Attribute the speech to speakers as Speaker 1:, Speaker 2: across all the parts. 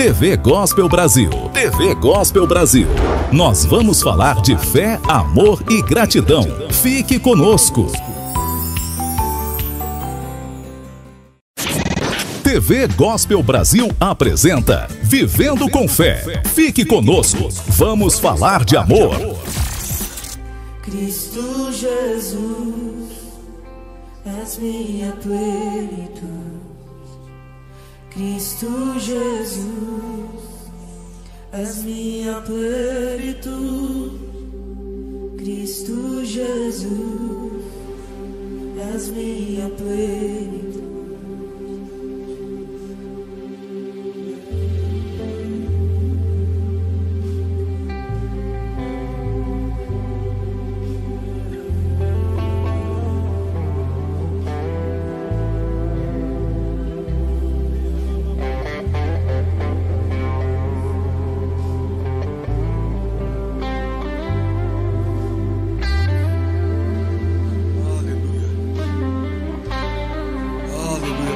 Speaker 1: TV Gospel Brasil. TV Gospel Brasil. Nós vamos falar de fé, amor e gratidão. Fique conosco. TV Gospel Brasil apresenta Vivendo com Fé. Fique conosco. Vamos falar de amor.
Speaker 2: Cristo Jesus, és minha plenitude. Cristo Jesus, és minha plenitude. Cristo Jesus, és minha plenitude.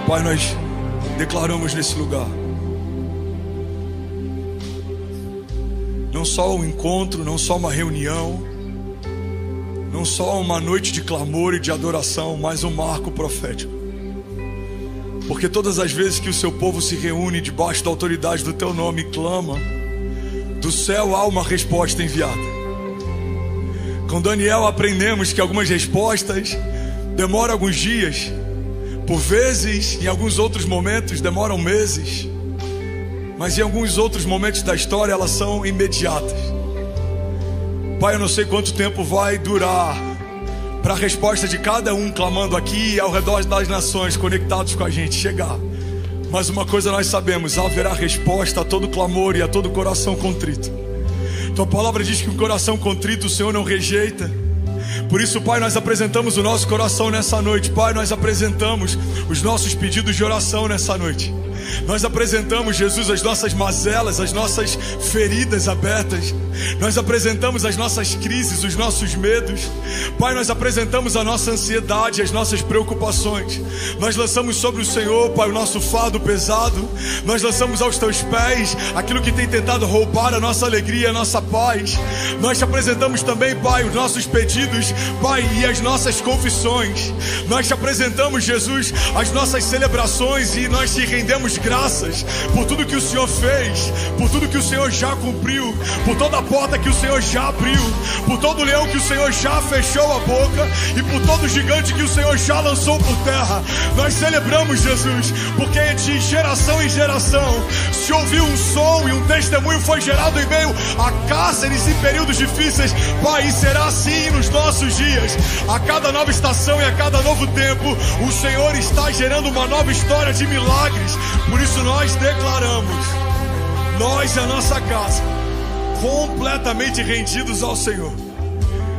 Speaker 3: Pai, nós declaramos nesse lugar não só um encontro, não só uma reunião, não só uma noite de clamor e de adoração, mas um marco profético. Porque todas as vezes que o seu povo se reúne debaixo da autoridade do teu nome e clama, do céu há uma resposta enviada. Com Daniel aprendemos que algumas respostas demoram alguns dias. Por vezes, em alguns outros momentos, demoram meses. Mas em alguns outros momentos da história, elas são imediatas. Pai, eu não sei quanto tempo vai durar para a resposta de cada um clamando aqui e ao redor das nações, conectados com a gente, chegar. Mas uma coisa nós sabemos: haverá resposta a todo clamor e a todo coração contrito. Tua palavra diz que um coração contrito o Senhor não rejeita. Por isso, Pai, nós apresentamos o nosso coração nessa noite. Pai, nós apresentamos os nossos pedidos de oração nessa noite. Nós apresentamos, Jesus, as nossas mazelas, as nossas feridas abertas. Nós apresentamos as nossas crises, os nossos medos. Pai, nós apresentamos a nossa ansiedade, as nossas preocupações. Nós lançamos sobre o Senhor, Pai, o nosso fardo pesado. Nós lançamos aos teus pés aquilo que tem tentado roubar a nossa alegria, a nossa paz. Nós te apresentamos também, Pai, os nossos pedidos, Pai, e as nossas confissões. Nós te apresentamos, Jesus, as nossas celebrações, e nós te rendemos graças por tudo que o Senhor fez, por tudo que o Senhor já cumpriu, por toda a porta que o Senhor já abriu, por todo leão que o Senhor já fechou a boca e por todo gigante que o Senhor já lançou por terra. Nós celebramos, Jesus, porque de geração em geração se ouviu um som e um testemunho foi gerado em meio a cárceres e períodos difíceis. Pai, e será assim nos nossos dias. A cada nova estação e a cada novo tempo, o Senhor está gerando uma nova história de milagres. Por isso nós declaramos, nós e a nossa casa, completamente rendidos ao Senhor.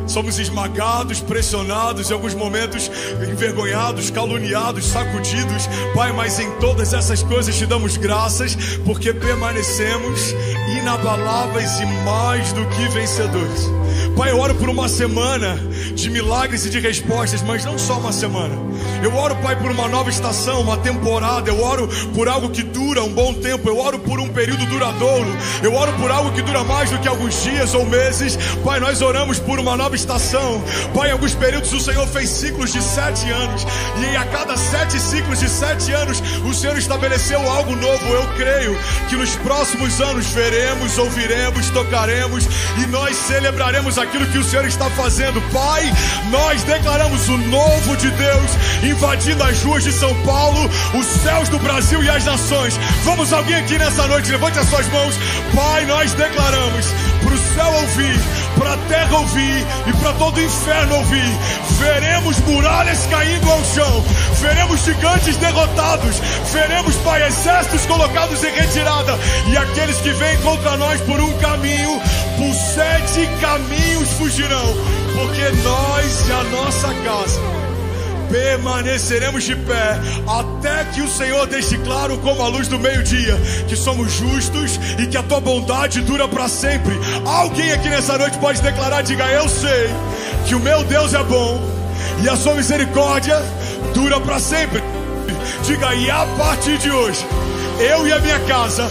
Speaker 3: Somos esmagados, pressionados, em alguns momentos envergonhados, caluniados, sacudidos, Pai, mas em todas essas coisas te damos graças, porque permanecemos inabaláveis e mais do que vencedores. Pai, eu oro por uma semana de milagres e de respostas, mas não só uma semana. Eu oro, Pai, por uma nova estação, uma temporada. Eu oro por algo que dura um bom tempo. Eu oro por um período duradouro. Eu oro por algo que dura mais do que alguns dias ou meses. Pai, nós oramos por uma nova estação. Pai, em alguns períodos o Senhor fez ciclos de 7 anos. E a cada 7 ciclos de 7 anos, o Senhor estabeleceu algo novo. Eu creio que nos próximos anos veremos, ouviremos, tocaremos e nós celebraremos aquilo que o Senhor está fazendo. Pai, nós declaramos o novo de Deus invadindo as ruas de São Paulo, os céus do Brasil e as nações. Vamos, alguém aqui nessa noite, levante as suas mãos. Pai, nós declaramos para o céu ouvir, para a terra ouvir e para todo o inferno ouvir. Veremos muralhas caindo ao chão, veremos gigantes derrotados, veremos, Pai, exércitos colocados em retirada, e aqueles que vêm contra nós por um caminho, por 7 caminhos fugirão, porque nós e a nossa casa permaneceremos de pé até que o Senhor deixe claro como a luz do meio-dia que somos justos e que a tua bondade dura para sempre. Alguém aqui nessa noite pode declarar, diga: eu sei que o meu Deus é bom e a sua misericórdia dura para sempre. Diga aí, a partir de hoje, eu e a minha casa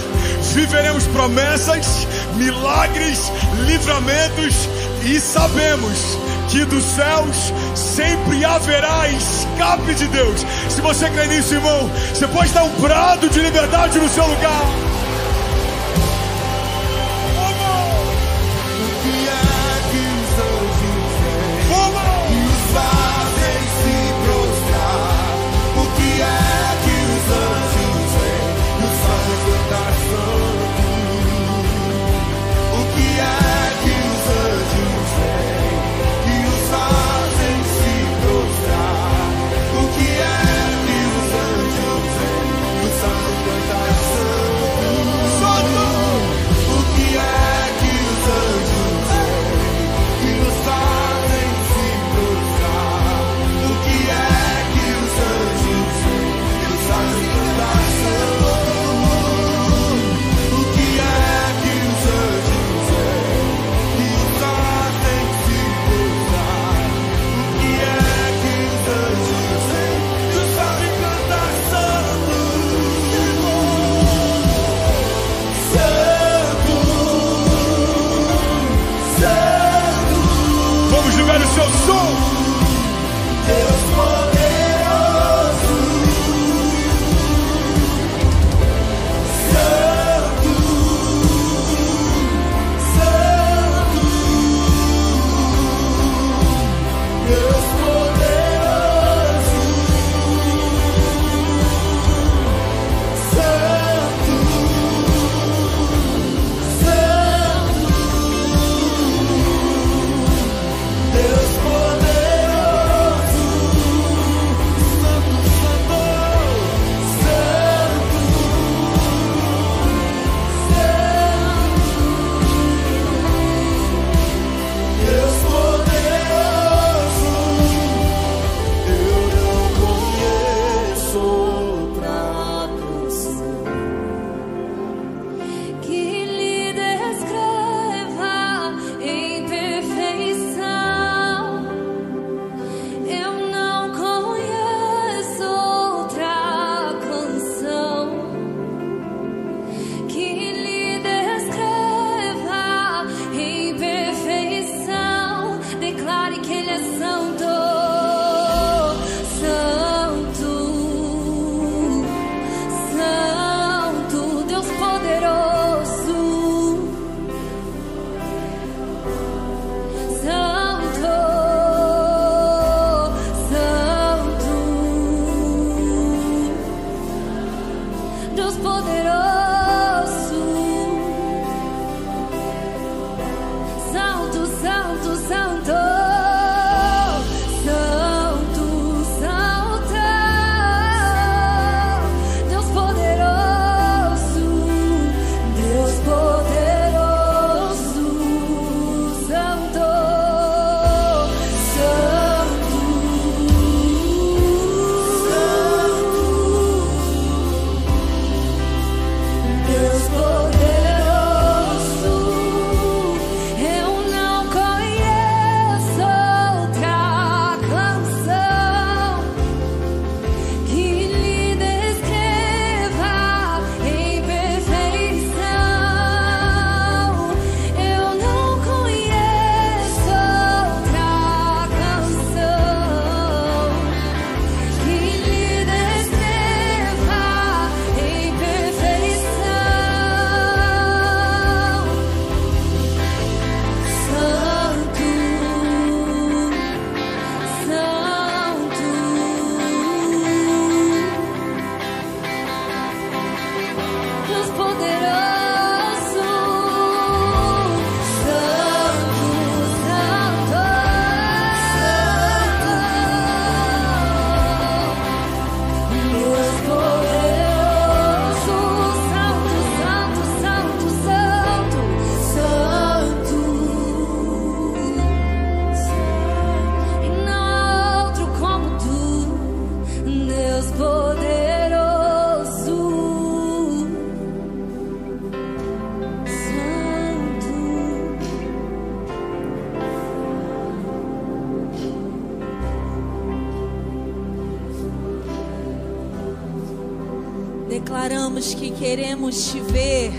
Speaker 3: viveremos promessas, milagres, livramentos, e sabemos que dos céus sempre haverá escape de Deus. Se você crê nisso, irmão, você pode dar um brado de liberdade no seu lugar.
Speaker 4: O que é que os anjos veem e os fazem se prostrar? O que é que os anjos veem e os fazem cantar santo? O que é que os anjos veem e os fazem se prostrar? O que é que os anjos veem e os fazem cantar santo? O que é que os anjos veem e os fazem se prostrar? O que é que os anjos veem e os fazem cantar santo? O que é que os anjos veem e os fazem se prostrar? O que é que os anjos veem e os fazem cantar santo?
Speaker 3: Vamos ligar o seu som.
Speaker 4: Deus poderoso, Santo, Santo, Deus poderoso, Santo, Santo, Deus poderoso, Santo, Santo, Deus poderoso. Eu não conheço outra canção
Speaker 2: que lhe descreva em perfeição. Eu não conheço outra canção que lhe descreva em perfeição. Declare que Ele é santo, santo, santo, Deus poderoso, santo, santo, Deus poderoso, santo, santo, santo, santo, santo, Deus poderoso, Deus poderoso, santo, santo,
Speaker 5: declaramos que queremos te ver,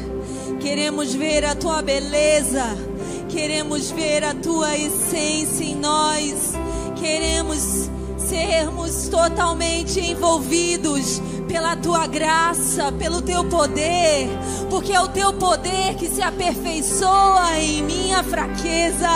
Speaker 5: queremos ver a tua beleza, queremos ver a tua essência em nós, queremos sermos totalmente envolvidos pela tua graça, pelo teu poder, porque é o teu poder que se aperfeiçoa em minha fraqueza.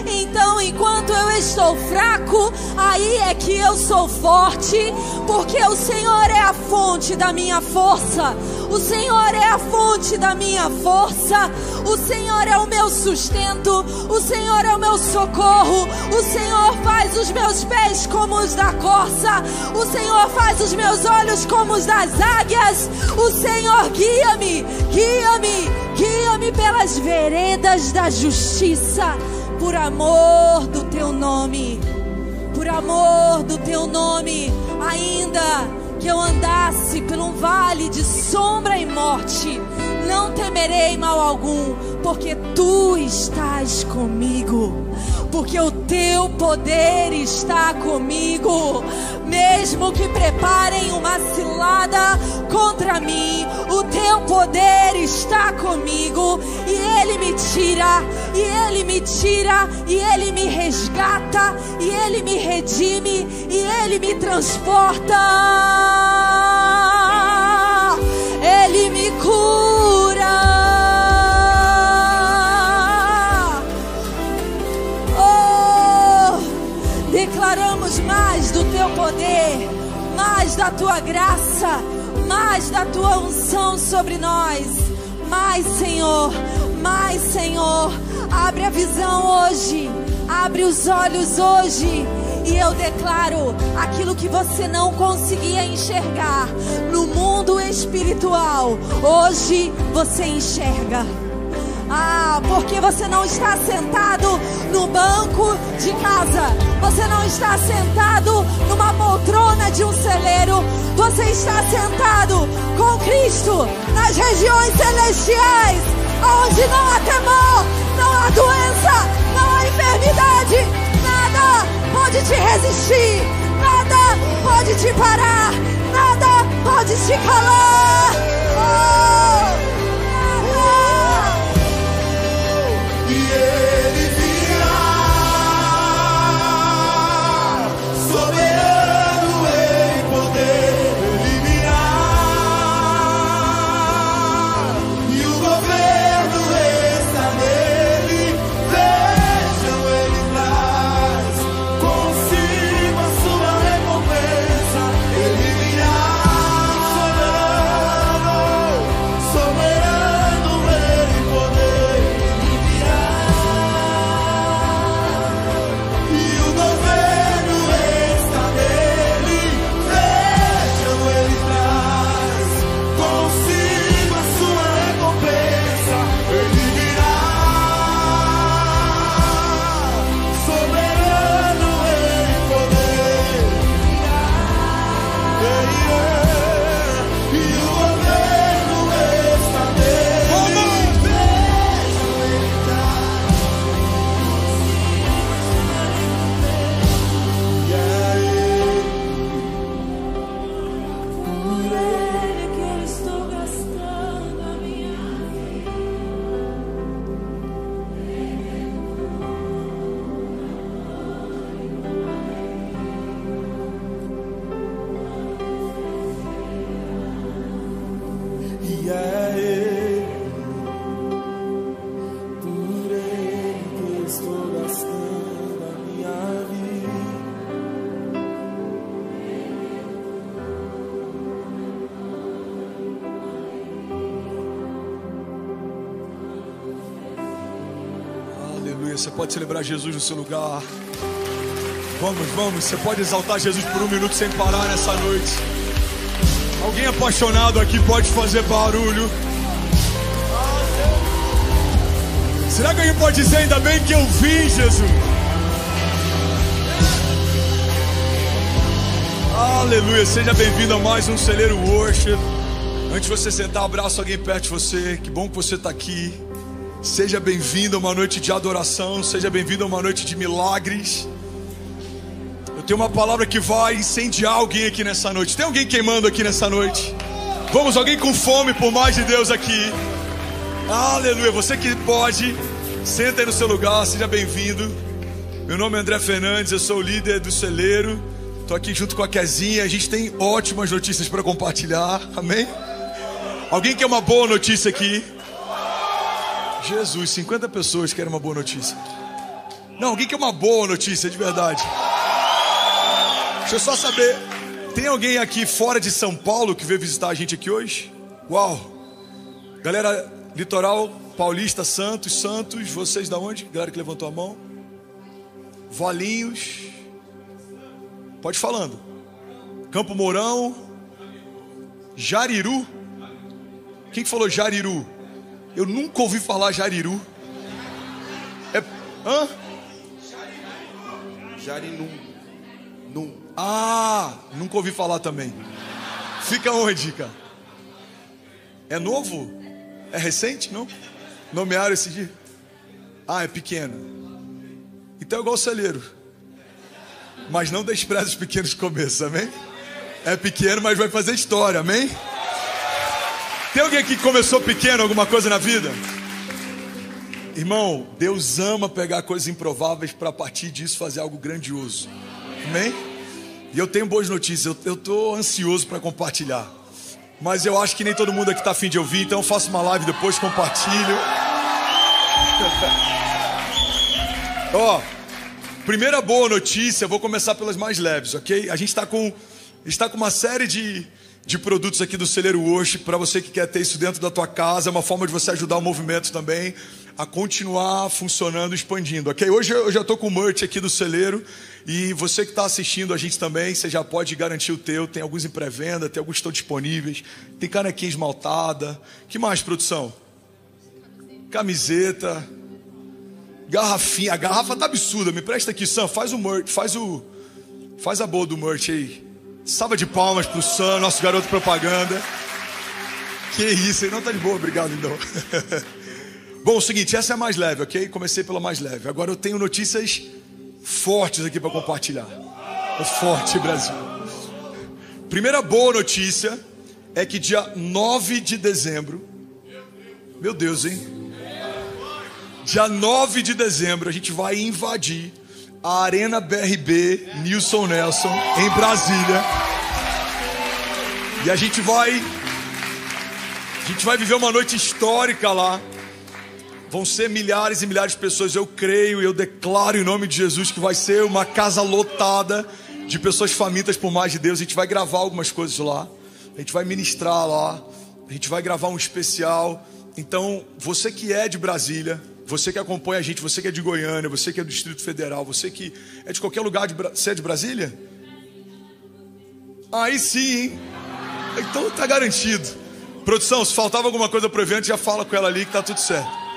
Speaker 5: Então, enquanto eu estou fraco, aí é que eu sou forte, porque o Senhor é a fonte da minha força, o Senhor é a fonte da minha força, o Senhor é o meu sustento, o Senhor é o meu socorro, o Senhor faz os meus pés como os da corça, o Senhor faz os meus olhos como os das águias, o Senhor guia-me, guia-me, guia-me pelas veredas da justiça, por amor do teu nome, por amor do teu nome. Ainda que eu andasse por um vale de sombra e morte, não temerei mal algum, porque tu estás comigo, porque o teu poder está comigo. Mesmo que preparem uma cilada contra mim, o teu poder está comigo, e ele me tira, e ele me tira, e ele me resgata, e ele me redime, e ele me transporta, ele me cura. Declaramos mais do teu poder, mais da tua graça, mais da tua unção sobre nós. Mais, Senhor, mais, Senhor. Abre a visão hoje, abre os olhos hoje, e eu declaro aquilo que você não conseguia enxergar no mundo espiritual, hoje você enxerga. Porque você não está sentado no banco de casa, você não está sentado numa poltrona de um celeiro, você está sentado com Cristo nas regiões celestiais, onde não há temor, não há doença, não há enfermidade, nada pode te resistir, nada pode te parar, nada pode te calar.
Speaker 4: E ele virá, soberano em poder, ele virá, e o governo está nele. Vejam, ele traz consigo a sua recompensa. Ele virá, soberano em poder.
Speaker 3: Você pode celebrar Jesus no seu lugar. Vamos, você pode exaltar Jesus por um minuto sem parar nessa noite. Alguém apaixonado aqui pode fazer barulho. Será que alguém pode dizer ainda bem que eu vim, Jesus? Aleluia, seja bem-vindo a mais um Celeiro Worship. Antes de você sentar, abraça alguém perto de você. Que bom que você está aqui. Seja bem-vindo a uma noite de adoração. Seja bem-vindo a uma noite de milagres. Eu tenho uma palavra que vai incendiar alguém aqui nessa noite. Tem alguém queimando aqui nessa noite? Vamos, alguém com fome por mais de Deus aqui. Aleluia. Você que pode, senta aí no seu lugar, seja bem-vindo. Meu nome é André Fernandes, eu sou o líder do celeiro. Estou aqui junto com a Kezinha. A gente tem ótimas notícias para compartilhar. Amém? Alguém quer uma boa notícia aqui? Jesus, 50 pessoas querem uma boa notícia. Não, alguém quer uma boa notícia, de verdade. Deixa eu só saber, tem alguém aqui fora de São Paulo que veio visitar a gente aqui hoje? Uau! Galera, Litoral, Paulista, Santos, vocês da onde? Galera que levantou a mão. Valinhos. Pode ir falando. Campo Mourão. Jariru. Quem que falou Jariru? Eu nunca ouvi falar Jariru. Hã?
Speaker 4: Jarinum.
Speaker 3: Nunca ouvi falar também. Fica onde, cara? É novo? É recente, não? Nomearam esse dia? É pequeno. Então é igual o celeiro. Mas não despreze os pequenos começos, amém? É pequeno, mas vai fazer história, amém? Tem alguém aqui que começou pequeno alguma coisa na vida? Irmão, Deus ama pegar coisas improváveis para a partir disso fazer algo grandioso. Amém? E eu tenho boas notícias, eu estou ansioso para compartilhar. Mas eu acho que nem todo mundo aqui está a fim de ouvir, então eu faço uma live depois, compartilho. Primeira boa notícia, vou começar pelas mais leves, ok? A gente está com uma série de produtos aqui do Celeiro Worship, para você que quer ter isso dentro da tua casa, é uma forma de você ajudar o movimento também a continuar funcionando, expandindo, ok? Hoje eu já estou com o merch aqui do Celeiro, e você que está assistindo a gente também, você já pode garantir o teu, tem alguns em pré-venda, tem alguns que estão disponíveis, tem canequinha esmaltada, que mais, produção? Camiseta, garrafinha, a garrafa tá absurda, me presta aqui, Sam, faz o merch, faz a boa do merch aí. Salva de palmas pro Sam, nosso garoto propaganda. Que isso, ele não tá de boa, obrigado então. Bom, o seguinte, essa é a mais leve, ok? Comecei pela mais leve. Agora eu tenho notícias fortes aqui para compartilhar. É forte, Brasil. Primeira boa notícia é que dia 9 de dezembro, meu Deus, hein? Dia 9 de dezembro a gente vai invadir a Arena BRB Nilson Nelson em Brasília. E a gente vai viver uma noite histórica lá. Vão ser milhares e milhares de pessoas. Eu creio e eu declaro em nome de Jesus que vai ser uma casa lotada de pessoas famintas por mais de Deus. A gente vai gravar algumas coisas lá, a gente vai ministrar lá, a gente vai gravar um especial. Então você que é de Brasília, você que acompanha a gente, você que é de Goiânia, você que é do Distrito Federal, você que é de qualquer lugar, você é de Brasília? Aí sim, hein? Então tá garantido. Produção, se faltava alguma coisa pro evento, já fala com ela ali que tá tudo certo.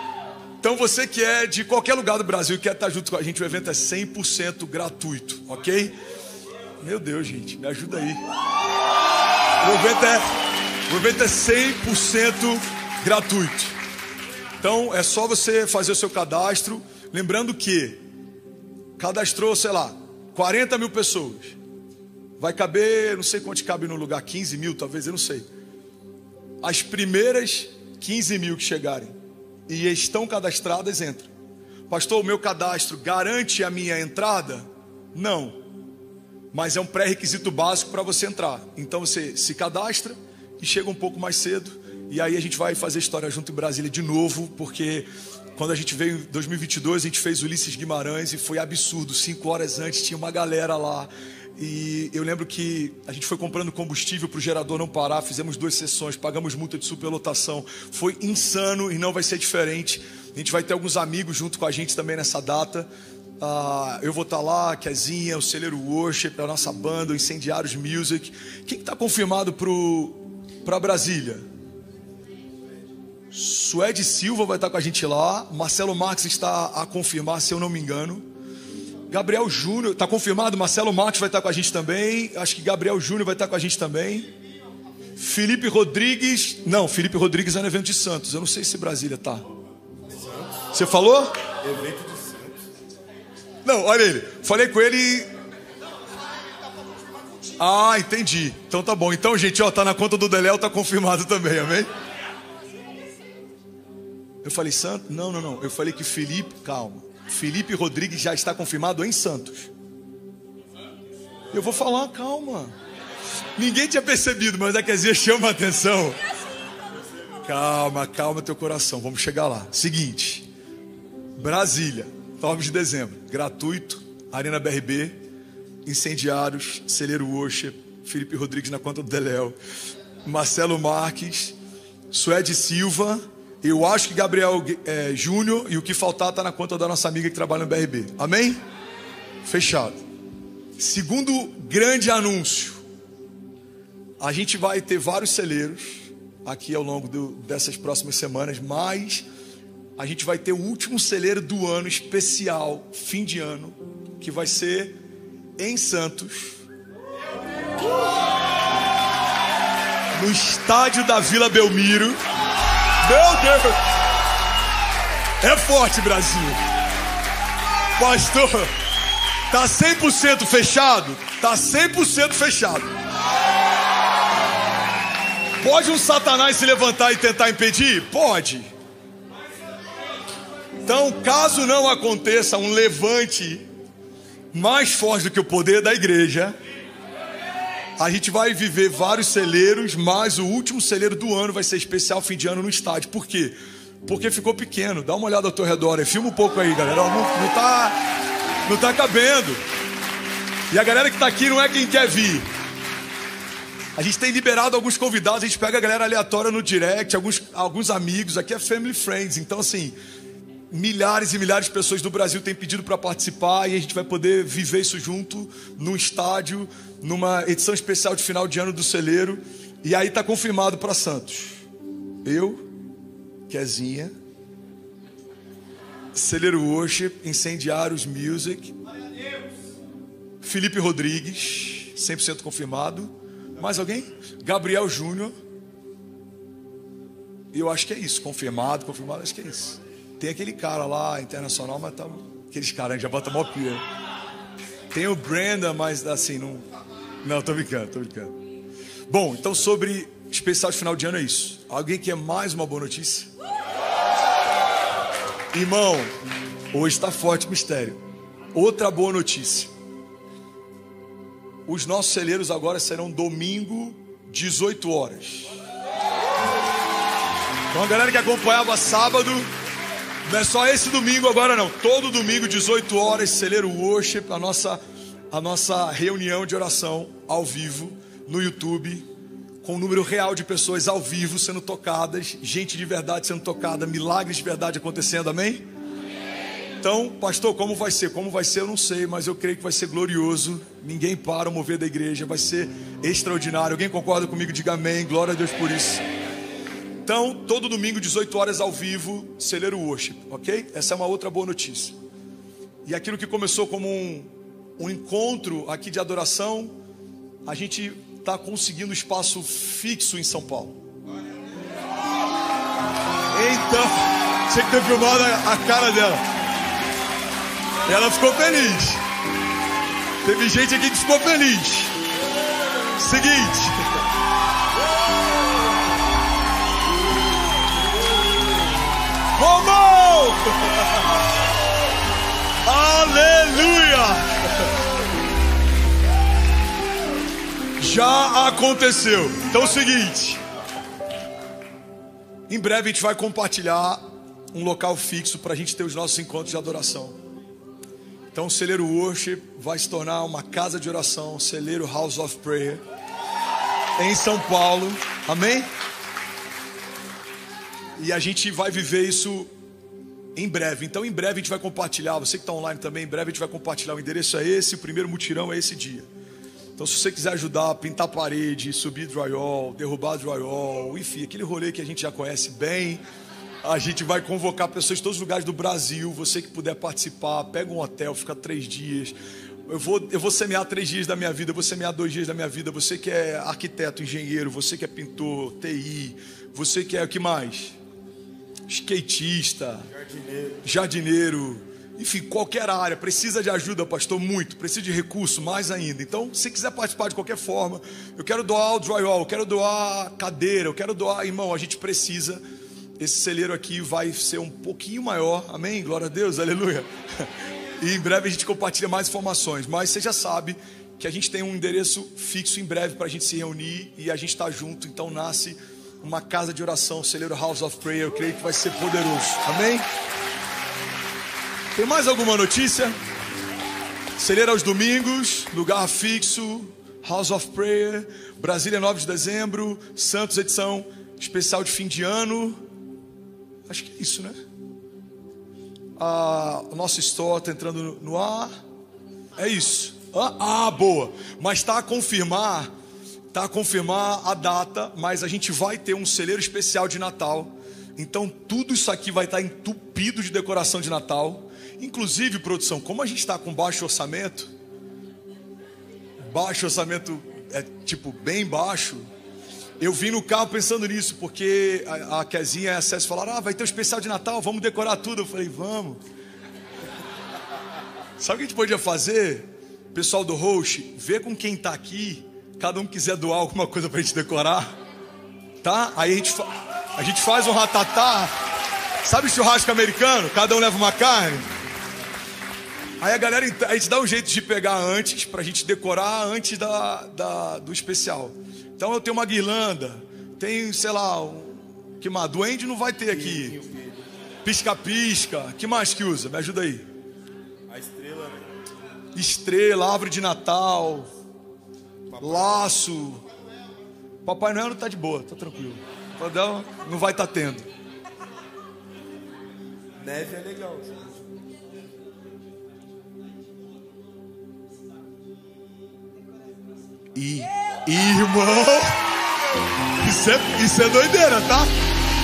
Speaker 3: Então você que é de qualquer lugar do Brasil e quer estar junto com a gente, o evento é 100% gratuito, ok? Meu Deus, gente, me ajuda aí. O evento é 100% gratuito. Então é só você fazer o seu cadastro. Lembrando que cadastrou, sei lá, 40 mil pessoas. Vai caber, não sei quanto cabe no lugar, 15 mil talvez, eu não sei. As primeiras 15 mil que chegarem e estão cadastradas, entram. Pastor, o meu cadastro garante a minha entrada? Não. Mas é um pré-requisito básico para você entrar. Então você se cadastra e chega um pouco mais cedo. E aí a gente vai fazer história junto em Brasília de novo, porque quando a gente veio em 2022, a gente fez Ulisses Guimarães e foi absurdo. 5 horas antes tinha uma galera lá. E eu lembro que a gente foi comprando combustível para o gerador não parar. Fizemos 2 sessões, pagamos multa de superlotação. Foi insano e não vai ser diferente. A gente vai ter alguns amigos junto com a gente também nessa data. Eu vou estar lá, Kezinha, o Celeiro Worship, a nossa banda, o Incendiários Music. Quem está confirmado para Brasília? Suede Silva vai estar com a gente lá. Marcelo Marques está a confirmar, se eu não me engano. Gabriel Júnior, está confirmado? Marcelo Marques vai estar com a gente também. Acho que Gabriel Júnior vai estar com a gente também. Felipe Rodrigues. Não, Felipe Rodrigues é no evento de Santos. Eu não sei se Brasília está. Você falou?
Speaker 4: Evento de Santos.
Speaker 3: Não, olha ele. Falei com ele. Ah, entendi. Então tá bom. Então, gente, ó, tá na conta do Deléo, tá confirmado também, amém? Eu falei Santos? Não. Eu falei que Felipe, calma. Felipe Rodrigues já está confirmado em Santos. Eu vou falar, calma. Ninguém tinha percebido, mas a Kezia chama a atenção. Calma teu coração, vamos chegar lá. Seguinte, Brasília, 9 de dezembro, gratuito, Arena BRB, Incendiários, Celeiro Worship, Felipe Rodrigues na conta do Deléo, Marcelo Marques, Suede Silva, eu acho que Gabriel Júnior, e o que faltar está na conta da nossa amiga que trabalha no BRB. Amém? Fechado. Segundo grande anúncio, a gente vai ter vários celeiros aqui ao longo dessas próximas semanas, mas a gente vai ter o último celeiro do ano especial, fim de ano, que vai ser em Santos, no estádio da Vila Belmiro. Meu Deus! É forte, Brasil. Pastor, tá 100% fechado? Tá 100% fechado. Pode um satanás se levantar e tentar impedir? Pode. Então, caso não aconteça um levante mais forte do que o poder da igreja, a gente vai viver vários celeiros, mas o último celeiro do ano vai ser especial fim de ano no estádio. Por quê? Porque ficou pequeno. Dá uma olhada ao teu redor aí. Filma um pouco aí, galera. Não tá cabendo. E a galera que tá aqui não é quem quer vir. A gente tem liberado alguns convidados. A gente pega a galera aleatória no direct. Alguns amigos. Aqui é Family Friends. Então assim, milhares e milhares de pessoas do Brasil têm pedido para participar. E a gente vai poder viver isso junto num estádio, numa edição especial de final de ano do celeiro. E aí tá confirmado para Santos. Eu, Kezinha, Celeiro Worship, Incendiários Music, Felipe Rodrigues, 100% confirmado. Mais alguém? Gabriel Júnior. E eu acho que é isso, confirmado, acho que é isso. Tem aquele cara lá, internacional, mas tá... Aqueles caras que já botam mó pia. Tem o Brenda, mas assim, não, tô brincando. Bom, então sobre especial de final de ano é isso. Alguém quer mais uma boa notícia? Irmão, hoje está forte o mistério. Outra boa notícia. Os nossos celeiros agora serão domingo, 18 horas. Então a galera que acompanhava sábado, não é só esse domingo agora não. Todo domingo, 18 horas, Celeiro Worship, a nossa reunião de oração ao vivo no YouTube, com um número real de pessoas ao vivo sendo tocadas, gente de verdade sendo tocada, milagres de verdade acontecendo, amém? Então, pastor, como vai ser? Como vai ser eu não sei, mas eu creio que vai ser glorioso. Ninguém para o mover da igreja, vai ser extraordinário. Alguém concorda comigo? Diga amém, glória a Deus por isso. Então, todo domingo, 18 horas ao vivo, Celeiro Worship, ok? Essa é uma outra boa notícia. E aquilo que começou como um encontro aqui de adoração, a gente está conseguindo espaço fixo em São Paulo. Então, tinha que ter filmado a cara dela. Ela ficou feliz. Teve gente aqui que ficou feliz. Seguinte. Romão! Aleluia! Já aconteceu. Então é o seguinte. Em breve a gente vai compartilhar um local fixo para a gente ter os nossos encontros de adoração. Então o Celeiro Worship vai se tornar uma casa de oração, Celeiro House of Prayer, em São Paulo, amém? E a gente vai viver isso em breve. Então em breve a gente vai compartilhar, você que está online também, em breve a gente vai compartilhar, o endereço é esse, o primeiro mutirão é esse dia. Então se você quiser ajudar a pintar parede, subir drywall, derrubar drywall, enfim, aquele rolê que a gente já conhece bem, a gente vai convocar pessoas de todos os lugares do Brasil. Você que puder participar, pega um hotel, fica 3 dias. Eu vou semear 3 dias da minha vida, eu vou semear 2 dias da minha vida. Você que é arquiteto, engenheiro, você que é pintor, TI, você que é o que mais? Skatista, jardineiro. enfim, qualquer área, precisa de ajuda, pastor, muito, precisa de recurso, mais ainda. Então, se quiser participar de qualquer forma, eu quero doar o drywall, eu quero doar a cadeira, eu quero doar, irmão, a gente precisa. Esse celeiro aqui vai ser um pouquinho maior, amém? Glória a Deus, aleluia. E em breve a gente compartilha mais informações, mas você já sabe que a gente tem um endereço fixo em breve para a gente se reunir e a gente está junto, então nasce uma casa de oração, celeiro House of Prayer, eu creio que vai ser poderoso, amém? Tem mais alguma notícia? Celeiro aos domingos, lugar fixo, House of Prayer, Brasília 9 de dezembro, Santos edição especial de fim de ano, acho que é isso, né? O nosso store está entrando no ar, é isso. Boa, mas está a confirmar a data, mas a gente vai ter um celeiro especial de Natal, então tudo isso aqui vai estar entupido de decoração de Natal, inclusive, produção, como a gente está com baixo orçamento é tipo bem baixo, eu vim no carro pensando nisso, porque a Kezinha e a César falaram, vai ter um especial de Natal, vamos decorar tudo, eu falei, vamos. Sabe o que a gente podia fazer? Pessoal do host, vê com quem está aqui, cada um quiser doar alguma coisa para a gente decorar, tá? Aí a gente faz um ratatá, sabe churrasco americano? Cada um leva uma carne. Aí a gente dá um jeito de pegar antes, para a gente decorar antes do especial. Então eu tenho uma guirlanda, tem, sei lá, que mais? Duende não vai ter aqui. Pisca-pisca, que mais que usa? Me ajuda aí.
Speaker 4: A estrela, né?
Speaker 3: Estrela, árvore de Natal, laço. Papai Noel não tá de boa, tá tranquilo. Não vai estar tendo.
Speaker 4: Neve é legal.
Speaker 3: Irmão, isso é doideira, tá?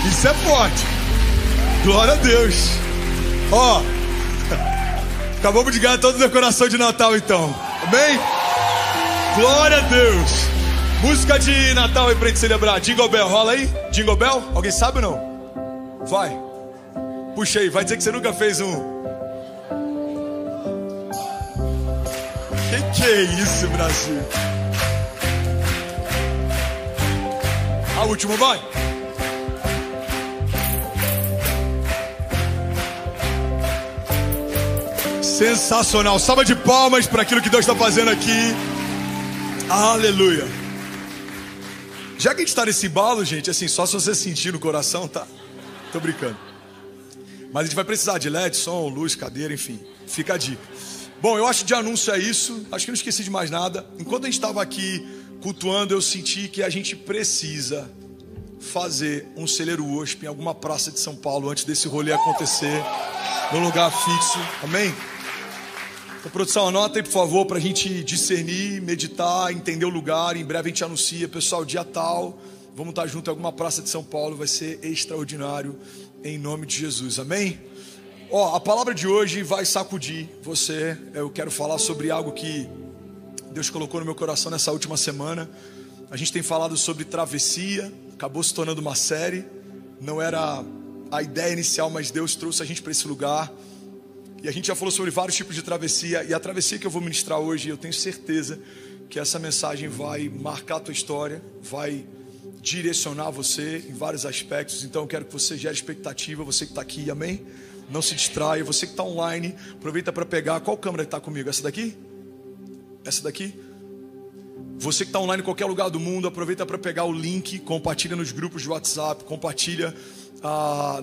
Speaker 3: Isso é forte. Glória a Deus. Acabamos de ganhar toda a decoração de Natal, então. Amém? Glória a Deus. Música de Natal aí pra gente celebrar. Jingle Bell, rola aí. Jingle Bell, alguém sabe ou não? Vai. Puxa aí, vai dizer que você nunca fez um. Que é isso, Brasil? A última, vai. Sensacional. Salva de palmas para aquilo que Deus está fazendo aqui. Aleluia. Já que a gente está nesse embalo, gente, assim, só se você sentir no coração, tá? Tô brincando. Mas a gente vai precisar de LED, som, luz, cadeira, enfim. Fica a dica. Bom, eu acho que de anúncio é isso. Acho que não esqueci de mais nada. Enquanto a gente estava aqui cultuando, eu senti que a gente precisa fazer um celeiro worship em alguma praça de São Paulo antes desse rolê acontecer, num lugar fixo. Amém? Então, produção, anota aí, por favor, para a gente discernir, meditar, entender o lugar. Em breve a gente anuncia, pessoal, dia tal. Vamos estar junto em alguma praça de São Paulo. Vai ser extraordinário, em nome de Jesus. Amém? A palavra de hoje vai sacudir você. Eu quero falar sobre algo que Deus colocou no meu coração nessa última semana. A gente tem falado sobre travessia. Acabou se tornando uma série. Não era a ideia inicial, mas Deus trouxe a gente para esse lugar. E a gente já falou sobre vários tipos de travessia. E a travessia que eu vou ministrar hoje, eu tenho certeza que essa mensagem vai marcar a tua história, vai direcionar você em vários aspectos. Então eu quero que você gere expectativa, você que está aqui, amém? Não se distraia, você que está online, aproveita para pegar. Qual câmera está comigo? Essa daqui? Essa daqui? Você que está online em qualquer lugar do mundo, aproveita para pegar o link, compartilha nos grupos de WhatsApp, compartilha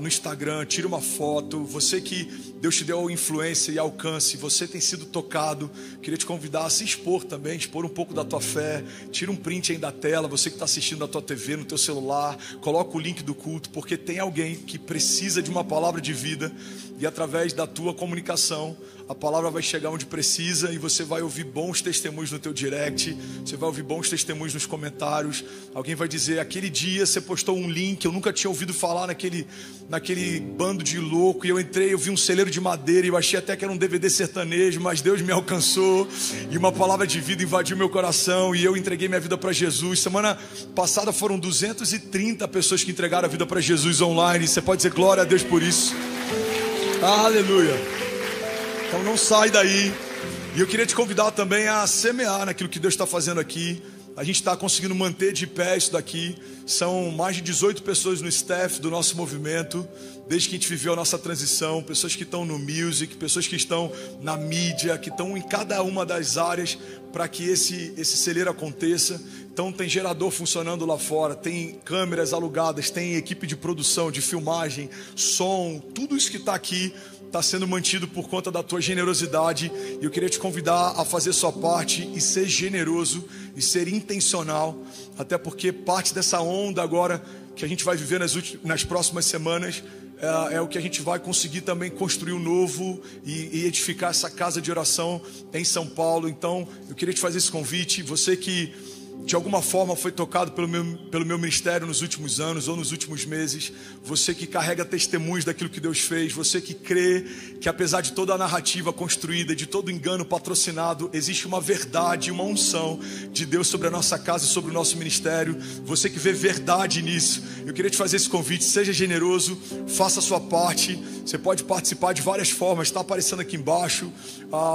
Speaker 3: no Instagram, tira uma foto. Você que Deus te deu influência e alcance, você tem sido tocado, queria te convidar a se expor também, expor um pouco da tua fé. Tira um print aí da tela, você que está assistindo na tua TV, no teu celular, coloca o link do culto, porque tem alguém que precisa de uma palavra de vida, e através da tua comunicação a palavra vai chegar onde precisa, e você vai ouvir bons testemunhos no teu direct, você vai ouvir bons testemunhos nos comentários. Alguém vai dizer, aquele dia você postou um link, eu nunca tinha ouvido falar naquele bando de louco, e eu entrei, eu vi um celeiro de madeira, e eu achei até que era um DVD sertanejo, mas Deus me alcançou, e uma palavra de vida invadiu meu coração, e eu entreguei minha vida para Jesus. Semana passada foram 230 pessoas que entregaram a vida para Jesus online. Você pode dizer glória a Deus por isso. Aleluia. Então não sai daí. E eu queria te convidar também a semear naquilo que Deus está fazendo aqui. A gente está conseguindo manter de pé isso daqui. São mais de 18 pessoas no staff do nosso movimento, desde que a gente viveu a nossa transição. Pessoas que estão no music, pessoas que estão na mídia, que estão em cada uma das áreas para que esse celeiro aconteça. Então tem gerador funcionando lá fora, tem câmeras alugadas, tem equipe de produção, de filmagem, som. Tudo isso que está aqui está sendo mantido por conta da tua generosidade. E eu queria te convidar a fazer sua parte e ser generoso e ser intencional, até porque parte dessa onda agora que a gente vai viver nas próximas semanas é o que a gente vai conseguir também construir um novo e edificar essa casa de oração em São Paulo. Então eu queria te fazer esse convite. Você que de alguma forma foi tocado pelo meu ministério nos últimos anos ou nos últimos meses, você que carrega testemunhos daquilo que Deus fez, você que crê que apesar de toda a narrativa construída, de todo engano patrocinado, existe uma verdade, uma unção de Deus sobre a nossa casa e sobre o nosso ministério, você que vê verdade nisso, eu queria te fazer esse convite. Seja generoso, faça a sua parte. Você pode participar de várias formas, está aparecendo aqui embaixo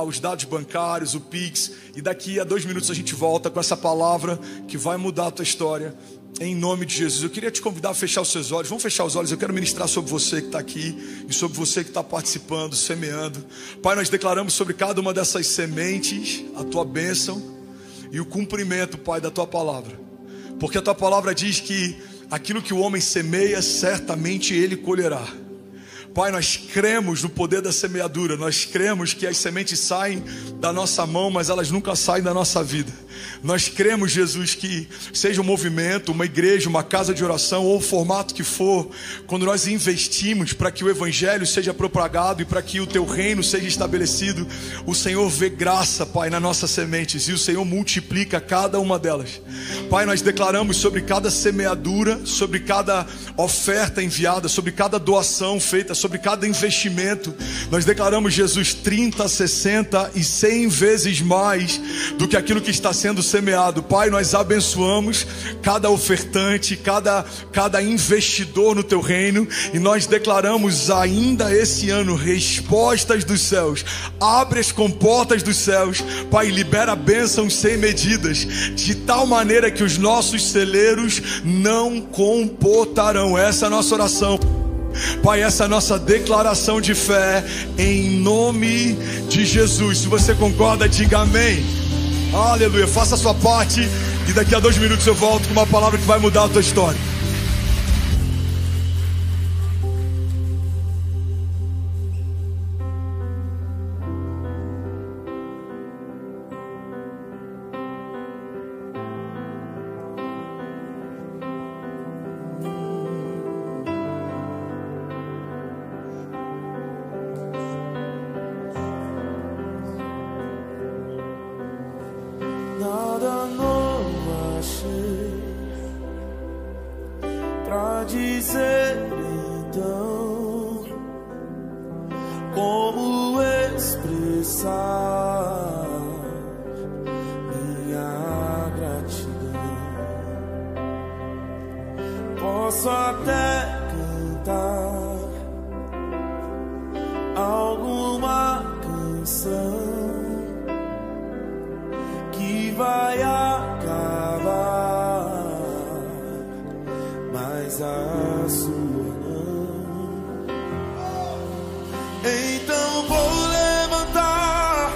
Speaker 3: os dados bancários, o Pix, e daqui a 2 minutos a gente volta com essa palavra que vai mudar a tua história, em nome de Jesus. Eu queria te convidar a fechar os seus olhos. Vamos fechar os olhos. Eu quero ministrar sobre você que está aqui e sobre você que está participando, semeando. Pai, nós declaramos sobre cada uma dessas sementes a tua bênção e o cumprimento, Pai, da tua palavra, porque a tua palavra diz que aquilo que o homem semeia, certamente ele colherá. Pai, nós cremos no poder da semeadura. Nós cremos que as sementes saem da nossa mão, mas elas nunca saem da nossa vida. Nós cremos, Jesus, que seja um movimento, uma igreja, uma casa de oração ou o formato que for, quando nós investimos para que o evangelho seja propagado e para que o teu reino seja estabelecido, o Senhor vê graça, Pai, nas nossas sementes e o Senhor multiplica cada uma delas. Pai, nós declaramos sobre cada semeadura, sobre cada oferta enviada, sobre cada doação feita, sobre cada investimento, nós declaramos, Jesus, 30, 60 e 100 vezes mais do que aquilo que está sendo semeado. Pai, nós abençoamos cada ofertante, cada investidor no teu reino, e nós declaramos ainda esse ano respostas dos céus. Abre as comportas dos céus, Pai, libera bênçãos sem medidas, de tal maneira que os nossos celeiros não comportarão. Essa é a nossa oração, Pai, essa é a nossa declaração de fé em nome de Jesus. Se você concorda, diga amém. Aleluia, faça a sua parte e daqui a 2 minutos eu volto com uma palavra que vai mudar a tua história.
Speaker 4: Nada não achei pra dizer então, como expressar minha gratidão. Posso até cantar alguma canção que vai acabar, mas a sua não. Então vou levantar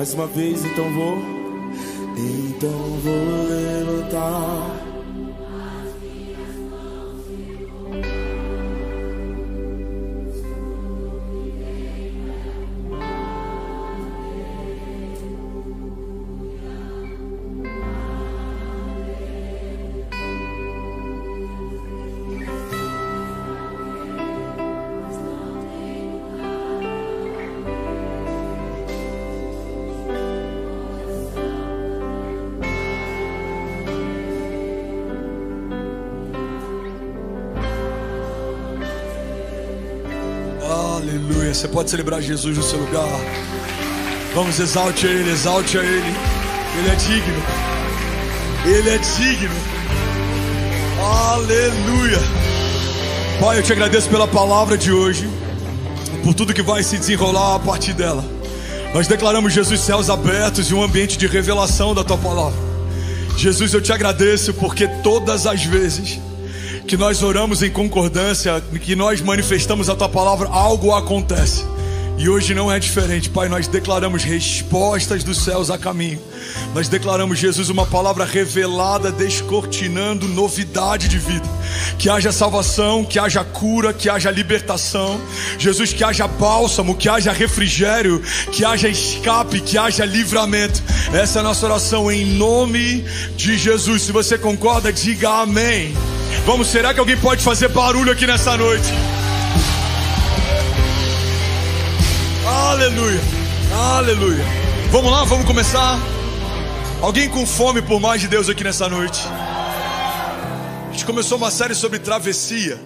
Speaker 4: Mais uma vez, então vou levantar.
Speaker 3: Aleluia. Você pode celebrar Jesus no seu lugar. Vamos, exalte a Ele, exalte a Ele. Ele é digno. Ele é digno. Aleluia. Pai, eu te agradeço pela palavra de hoje, por tudo que vai se desenrolar a partir dela. Nós declaramos, Jesus, céus abertos e um ambiente de revelação da Tua palavra. Jesus, eu te agradeço porque todas as vezes que nós oramos em concordância, que nós manifestamos a Tua palavra, algo acontece. E hoje não é diferente, Pai. Nós declaramos respostas dos céus a caminho. Nós declaramos, Jesus, uma palavra revelada, descortinando novidade de vida. Que haja salvação, que haja cura, que haja libertação. Jesus, que haja bálsamo, que haja refrigério, que haja escape, que haja livramento. Essa é a nossa oração em nome de Jesus. Se você concorda, diga amém. Vamos, será que alguém pode fazer barulho aqui nessa noite? Aleluia, aleluia. Vamos lá, vamos começar. Alguém com fome por mais de Deus aqui nessa noite? A gente começou uma série sobre travessia.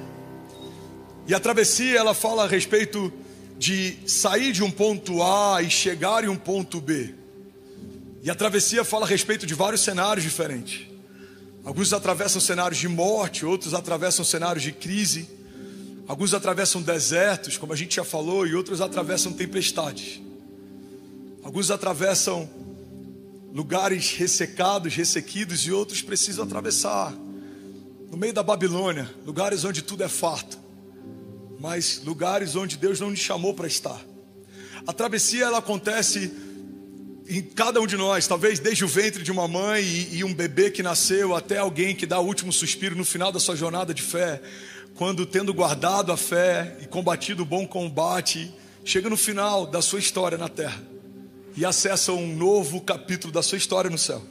Speaker 3: E a travessia, ela fala a respeito de sair de um ponto A e chegar em um ponto B. E a travessia fala a respeito de vários cenários diferentes. Alguns atravessam cenários de morte, outros atravessam cenários de crise. Alguns atravessam desertos, como a gente já falou, e outros atravessam tempestades. Alguns atravessam lugares ressecados, ressequidos, e outros precisam atravessar no meio da Babilônia, lugares onde tudo é farto, mas lugares onde Deus não nos chamou para estar. A travessia, ela acontece em cada um de nós, talvez desde o ventre de uma mãe e um bebê que nasceu, até alguém que dá o último suspiro no final da sua jornada de fé. Quando, tendo guardado a fé e combatido o bom combate, chega no final da sua história na terra e acessa um novo capítulo da sua história no céu.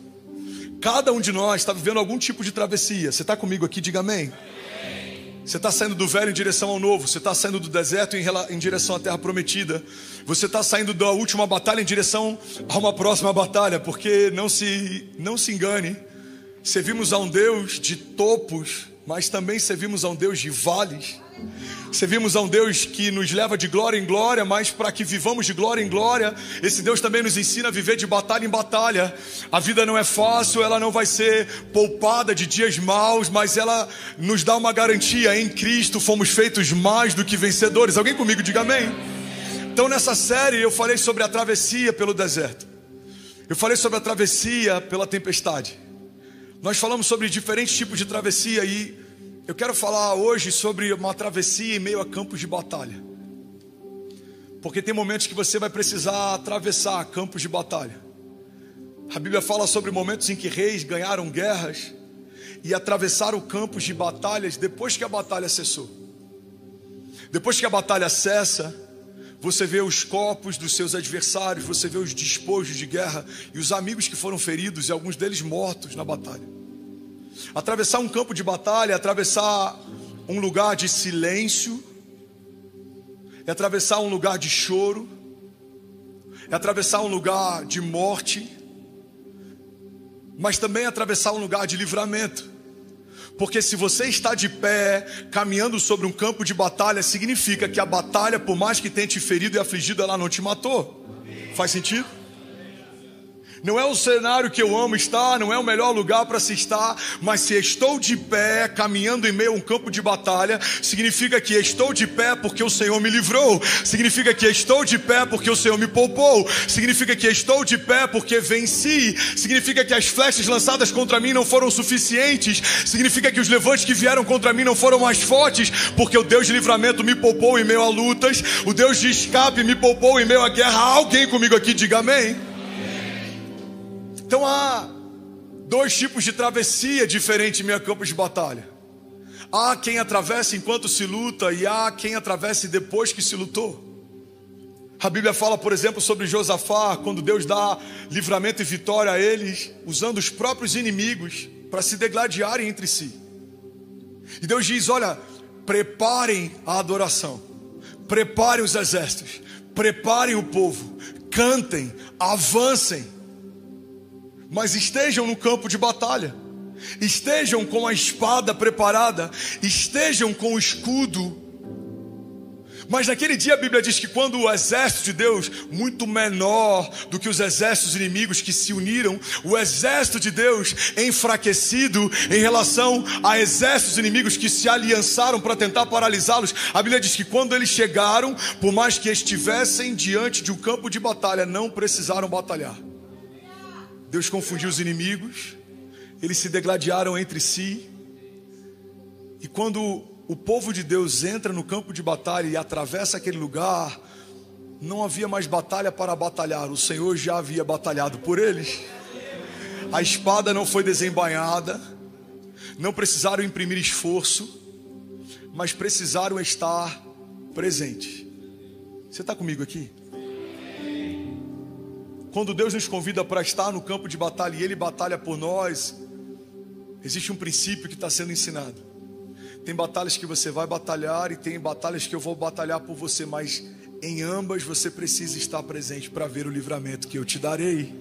Speaker 3: Cada um de nós está vivendo algum tipo de travessia. Você está comigo aqui? Diga amém. Você está saindo do velho em direção ao novo. Você está saindo do deserto em direção à terra prometida. Você está saindo da última batalha em direção a uma próxima batalha. Porque não se engane, servimos a um Deus de topos, mas também servimos a um Deus de vales. Servimos a um Deus que nos leva de glória em glória, mas para que vivamos de glória em glória, esse Deus também nos ensina a viver de batalha em batalha. A vida não é fácil, ela não vai ser poupada de dias maus, mas ela nos dá uma garantia: em Cristo fomos feitos mais do que vencedores. Alguém comigo diga amém. Então nessa série eu falei sobre a travessia pelo deserto, eu falei sobre a travessia pela tempestade. Nós falamos sobre diferentes tipos de travessia e eu quero falar hoje sobre uma travessia em meio a campos de batalha. Porque tem momentos que você vai precisar atravessar campos de batalha. A Bíblia fala sobre momentos em que reis ganharam guerras e atravessaram campos de batalhas depois que a batalha cessou. Depois que a batalha cessa, você vê os corpos dos seus adversários, você vê os despojos de guerra e os amigos que foram feridos e alguns deles mortos na batalha. Atravessar um campo de batalha é atravessar um lugar de silêncio, é atravessar um lugar de choro, é atravessar um lugar de morte, mas também é atravessar um lugar de livramento. Porque se você está de pé, caminhando sobre um campo de batalha, significa que a batalha, por mais que tenha te ferido e afligido, ela não te matou. Faz sentido? Não é o cenário que eu amo estar, não é o melhor lugar para se estar, mas se estou de pé, caminhando em meio a um campo de batalha, significa que estou de pé porque o Senhor me livrou, significa que estou de pé porque o Senhor me poupou, significa que estou de pé porque venci, significa que as flechas lançadas contra mim não foram suficientes, significa que os levantes que vieram contra mim não foram mais fortes, porque o Deus de livramento me poupou em meio a lutas, o Deus de escape me poupou em meio à guerra. Alguém comigo aqui diga amém. Então há dois tipos de travessia diferentes em meio a campos de batalha. Há quem atravessa enquanto se luta e há quem atravesse depois que se lutou. A Bíblia fala, por exemplo, sobre Josafá, quando Deus dá livramento e vitória a eles, usando os próprios inimigos para se degladiarem entre si. E Deus diz, olha, preparem a adoração, preparem os exércitos, preparem o povo, cantem, avancem, mas estejam no campo de batalha, estejam com a espada preparada, estejam com o escudo. Mas naquele dia a Bíblia diz que quando o exército de Deus, muito menor do que os exércitos inimigos que se uniram, o exército de Deus enfraquecido em relação a exércitos inimigos que se aliançaram para tentar paralisá-los, a Bíblia diz que quando eles chegaram, por mais que estivessem diante de um campo de batalha, não precisaram batalhar. Deus confundiu os inimigos, eles se degladiaram entre si, e quando o povo de Deus entra no campo de batalha e atravessa aquele lugar, não havia mais batalha para batalhar, o Senhor já havia batalhado por eles. A espada não foi desembainhada, não precisaram imprimir esforço, mas precisaram estar presentes. Você está comigo aqui? Quando Deus nos convida para estar no campo de batalha e Ele batalha por nós, existe um princípio que está sendo ensinado. Tem batalhas que você vai batalhar e tem batalhas que eu vou batalhar por você, mas em ambas você precisa estar presente para ver o livramento que eu te darei.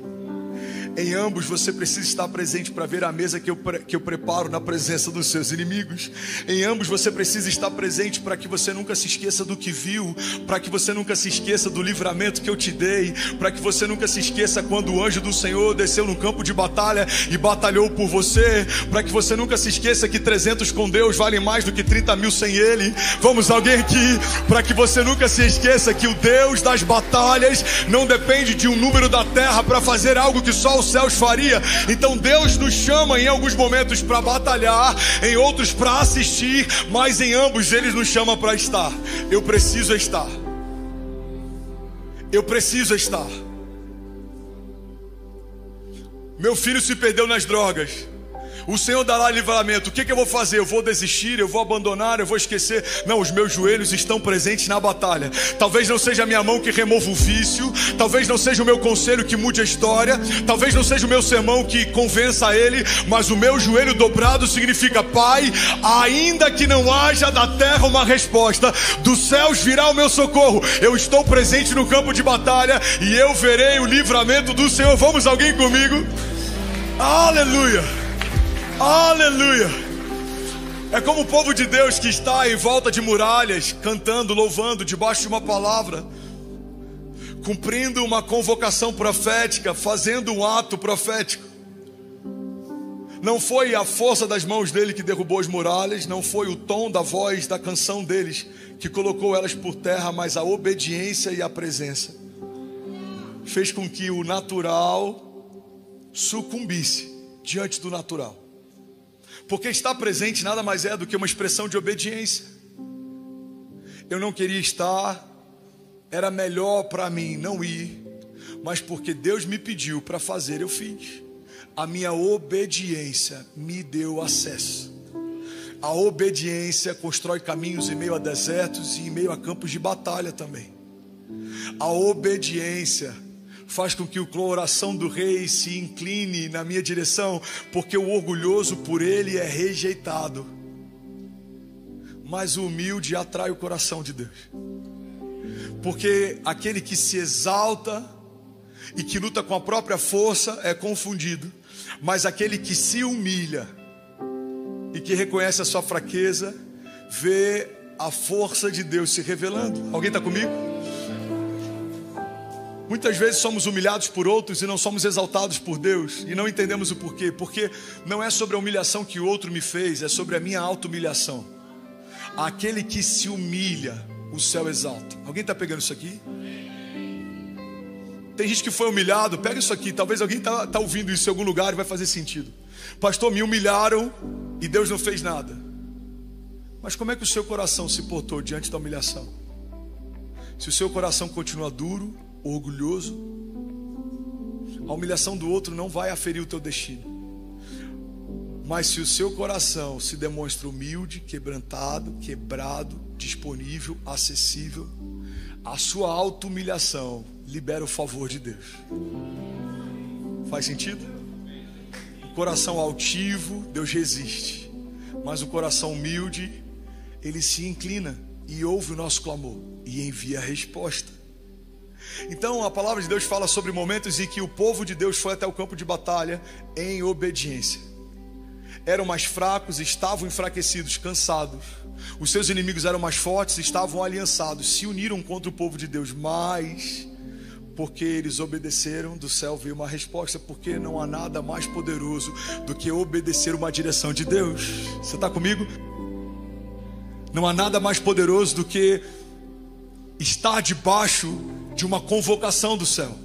Speaker 3: Em ambos você precisa estar presente para ver a mesa que eu preparo na presença dos seus inimigos. Em ambos você precisa estar presente para que você nunca se esqueça do que viu, para que você nunca se esqueça do livramento que eu te dei, para que você nunca se esqueça quando o anjo do Senhor desceu no campo de batalha e batalhou por você, para que você nunca se esqueça que 300 com Deus valem mais do que 30 mil sem Ele. Vamos, alguém aqui, para que você nunca se esqueça que o Deus das batalhas não depende de um número da terra para fazer algo que só os céus faria. Então Deus nos chama em alguns momentos para batalhar, em outros para assistir, mas em ambos Ele nos chama para estar. Eu preciso estar. Eu preciso estar. Meu filho se perdeu nas drogas. O Senhor dará livramento. O que eu vou fazer? Eu vou desistir? Eu vou abandonar? Eu vou esquecer? Não, os meus joelhos estão presentes na batalha. Talvez não seja a minha mão que remova o vício, talvez não seja o meu conselho que mude a história, talvez não seja o meu sermão que convença a ele, mas o meu joelho dobrado significa: Pai, ainda que não haja da terra uma resposta, dos céus virá o meu socorro. Eu estou presente no campo de batalha e eu verei o livramento do Senhor. Vamos, alguém comigo? Aleluia! Aleluia! É como o povo de Deus que está em volta de muralhas, cantando, louvando, debaixo de uma palavra, cumprindo uma convocação profética, fazendo um ato profético. Não foi a força das mãos dele que derrubou as muralhas, não foi o tom da voz da canção deles que colocou elas por terra, mas a obediência e a presença fez com que o natural sucumbisse diante do natural. Porque estar presente nada mais é do que uma expressão de obediência. Eu não queria estar, era melhor para mim não ir, mas porque Deus me pediu para fazer, eu fiz. A minha obediência me deu acesso. A obediência constrói caminhos em meio a desertos e em meio a campos de batalha também. A obediência faz com que o coração do rei se incline na minha direção, porque o orgulhoso por ele é rejeitado, mas o humilde atrai o coração de Deus. Porque aquele que se exalta e que luta com a própria força é confundido, mas aquele que se humilha e que reconhece a sua fraqueza vê a força de Deus se revelando. Alguém está comigo? Muitas vezes somos humilhados por outros e não somos exaltados por Deus, e não entendemos o porquê. Porque não é sobre a humilhação que o outro me fez, é sobre a minha auto-humilhação. Aquele que se humilha, o céu exalta. Alguém está pegando isso aqui? Tem gente que foi humilhado, pega isso aqui. Talvez alguém está ouvindo isso em algum lugar e vai fazer sentido. Pastor, me humilharam e Deus não fez nada. Mas como é que o seu coração se portou diante da humilhação? Se o seu coração continua duro, orgulhoso, A humilhação do outro não vai aferir o teu destino. Mas se o seu coração se demonstra humilde, quebrantado, quebrado, disponível, acessível, a sua auto-humilhação libera o favor de Deus. Faz sentido? O coração altivo, Deus resiste. Mas o coração humilde, Ele se inclina e ouve o nosso clamor e envia a resposta. Então a palavra de Deus fala sobre momentos em que o povo de Deus foi até o campo de batalha em obediência. Eram mais fracos, estavam enfraquecidos, cansados. Os seus inimigos eram mais fortes, estavam aliançados, se uniram contra o povo de Deus. Mas, porque eles obedeceram, do céu veio uma resposta. Porque não há nada mais poderoso do que obedecer uma direção de Deus. Você está comigo? Não há nada mais poderoso do que estar debaixo de uma convocação do céu.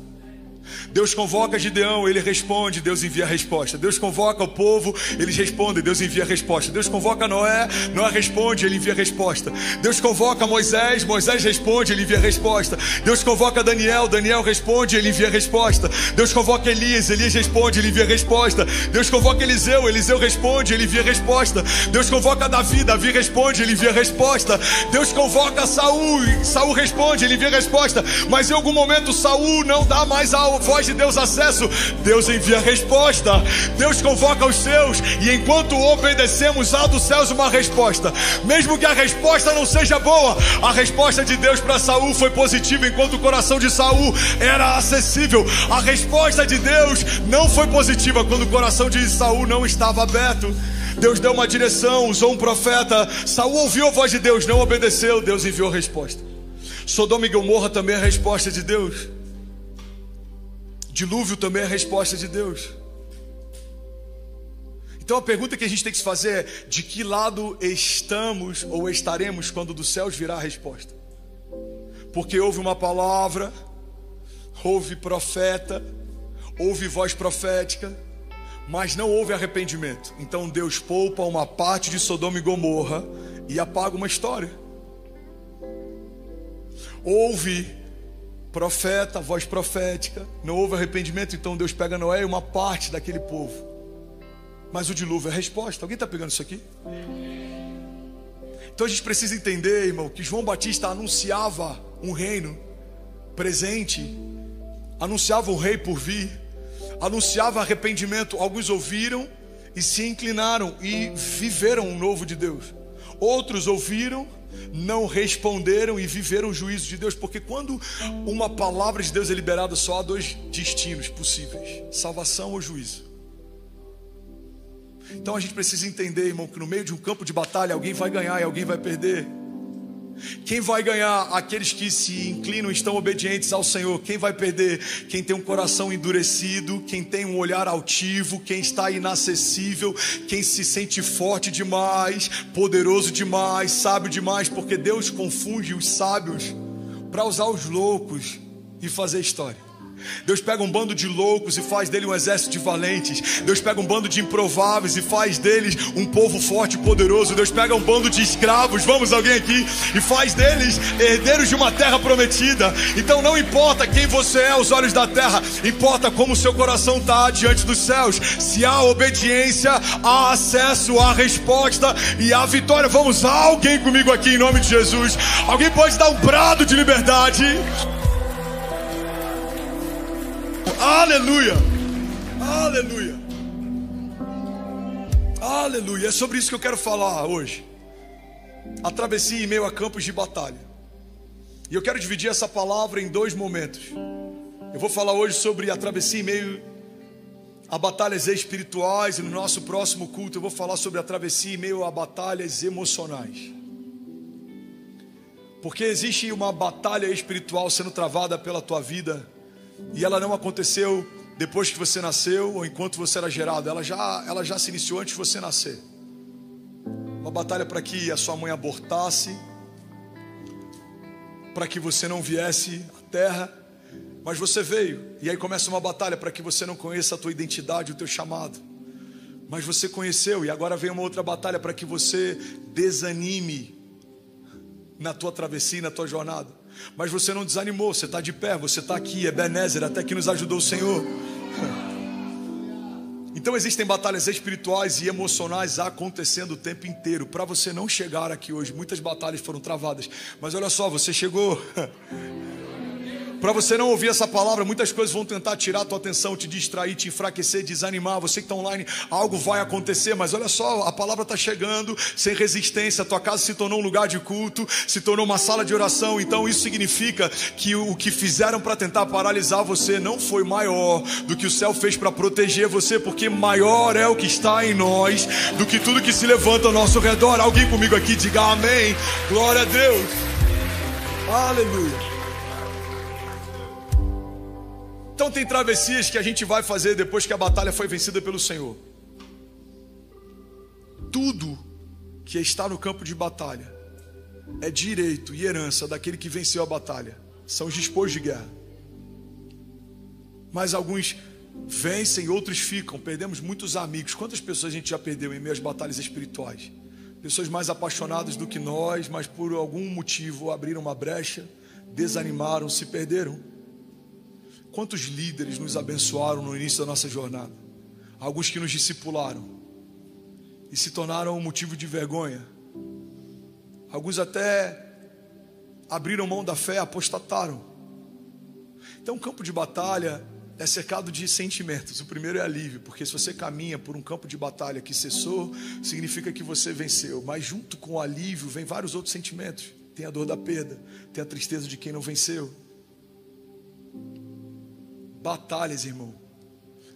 Speaker 3: Deus convoca Gideão, ele responde, Deus envia a resposta. Deus convoca o povo, eles respondem, Deus envia a resposta. Deus convoca Noé, Noé responde, ele envia a resposta. Deus convoca Moisés, Moisés responde, ele envia a resposta. Deus convoca Daniel, Daniel responde, ele envia a resposta. Deus convoca Elias, Elias responde, ele envia a resposta. Deus convoca Eliseu, Eliseu responde, ele envia a resposta. Deus convoca Davi, Davi responde, ele envia a resposta. Deus convoca Saul, Saul responde, ele envia a resposta. Mas em algum momento Saul não dá mais a voz de Deus acesso, Deus envia a resposta. Deus convoca os seus, e enquanto obedecemos, há dos céus uma resposta. Mesmo que a resposta não seja boa, a resposta de Deus para Saul foi positiva, enquanto o coração de Saul era acessível. A resposta de Deus não foi positiva quando o coração de Saul não estava aberto. Deus deu uma direção, usou um profeta. Saul ouviu a voz de Deus, não obedeceu, Deus enviou a resposta. Sodoma e Gomorra também é a resposta de Deus. Dilúvio também é a resposta de Deus. Então a pergunta que a gente tem que se fazer é: de que lado estamos ou estaremos quando dos céus virá a resposta? Porque houve uma palavra, houve profeta, houve voz profética, mas não houve arrependimento. Então Deus poupa uma parte de Sodoma e Gomorra e apaga uma história. Houve profeta, voz profética, não houve arrependimento, então Deus pega Noé e uma parte daquele povo. Mas o dilúvio é a resposta. Alguém está pegando isso aqui? Então a gente precisa entender, irmão, que João Batista anunciava um reino presente, anunciava um rei por vir, anunciava arrependimento. Alguns ouviram e se inclinaram e viveram um novo de Deus. Outros ouviram, não responderam e viveram o juízo de Deus. Porque quando uma palavra de Deus é liberada, só há dois destinos possíveis: salvação ou juízo. Então a gente precisa entender, irmão, que no meio de um campo de batalha alguém vai ganhar e alguém vai perder. Quem vai ganhar? Aqueles que se inclinam e estão obedientes ao Senhor. Quem vai perder? Quem tem um coração endurecido, quem tem um olhar altivo, quem está inacessível, quem se sente forte demais, poderoso demais, sábio demais. Porque Deus confunde os sábios para usar os loucos e fazer história. Deus pega um bando de loucos e faz dele um exército de valentes. Deus pega um bando de improváveis e faz deles um povo forte e poderoso. Deus pega um bando de escravos, vamos alguém aqui, e faz deles herdeiros de uma terra prometida. Então não importa quem você é aos olhos da terra, importa como o seu coração está diante dos céus. Se há obediência, há acesso, há resposta e há vitória. Vamos, alguém comigo aqui em nome de Jesus? Alguém pode dar um brado de liberdade? Aleluia, aleluia, aleluia. É sobre isso que eu quero falar hoje. A travessia em meio a campos de batalha. E eu quero dividir essa palavra em dois momentos. Eu vou falar hoje sobre a travessia em meio a batalhas espirituais. E no nosso próximo culto eu vou falar sobre a travessia em meio a batalhas emocionais. Porque existe uma batalha espiritual sendo travada pela tua vida, e ela não aconteceu depois que você nasceu ou enquanto você era gerado. Ela já se iniciou antes de você nascer. Uma batalha para que a sua mãe abortasse, para que você não viesse à terra, mas você veio. E aí começa uma batalha para que você não conheça a tua identidade, o teu chamado, mas você conheceu. E agora vem uma outra batalha para que você desanime na tua travessia, na tua jornada. Mas você não desanimou, você está de pé, você está aqui, Ebenezer, até que nos ajudou o Senhor. Então existem batalhas espirituais e emocionais acontecendo o tempo inteiro. Para você não chegar aqui hoje, muitas batalhas foram travadas. Mas olha só, você chegou. Para você não ouvir essa palavra, muitas coisas vão tentar tirar a tua atenção, te distrair, te enfraquecer, desanimar. Você que está online, algo vai acontecer, mas olha só, a palavra está chegando sem resistência. A tua casa se tornou um lugar de culto, se tornou uma sala de oração. Então isso significa que o que fizeram para tentar paralisar você não foi maior do que o céu fez para proteger você, porque maior é o que está em nós do que tudo que se levanta ao nosso redor. Alguém comigo aqui, diga amém. Glória a Deus. Aleluia. Então tem travessias que a gente vai fazer depois que a batalha foi vencida pelo Senhor. Tudo que está no campo de batalha é direito e herança daquele que venceu a batalha. São os despojos de guerra. Mas alguns vencem, outros ficam. Perdemos muitos amigos. Quantas pessoas a gente já perdeu em meio às batalhas espirituais? Pessoas mais apaixonadas do que nós, mas por algum motivo abriram uma brecha, desanimaram, se perderam. Quantos líderes nos abençoaram no início da nossa jornada? Alguns que nos discipularam e se tornaram um motivo de vergonha. Alguns até abriram mão da fé, apostataram. Então o campo de batalha é cercado de sentimentos. O primeiro é alívio, porque se você caminha por um campo de batalha que cessou, significa que você venceu. Mas junto com o alívio vem vários outros sentimentos. Tem a dor da perda, tem a tristeza de quem não venceu. Batalhas, irmão,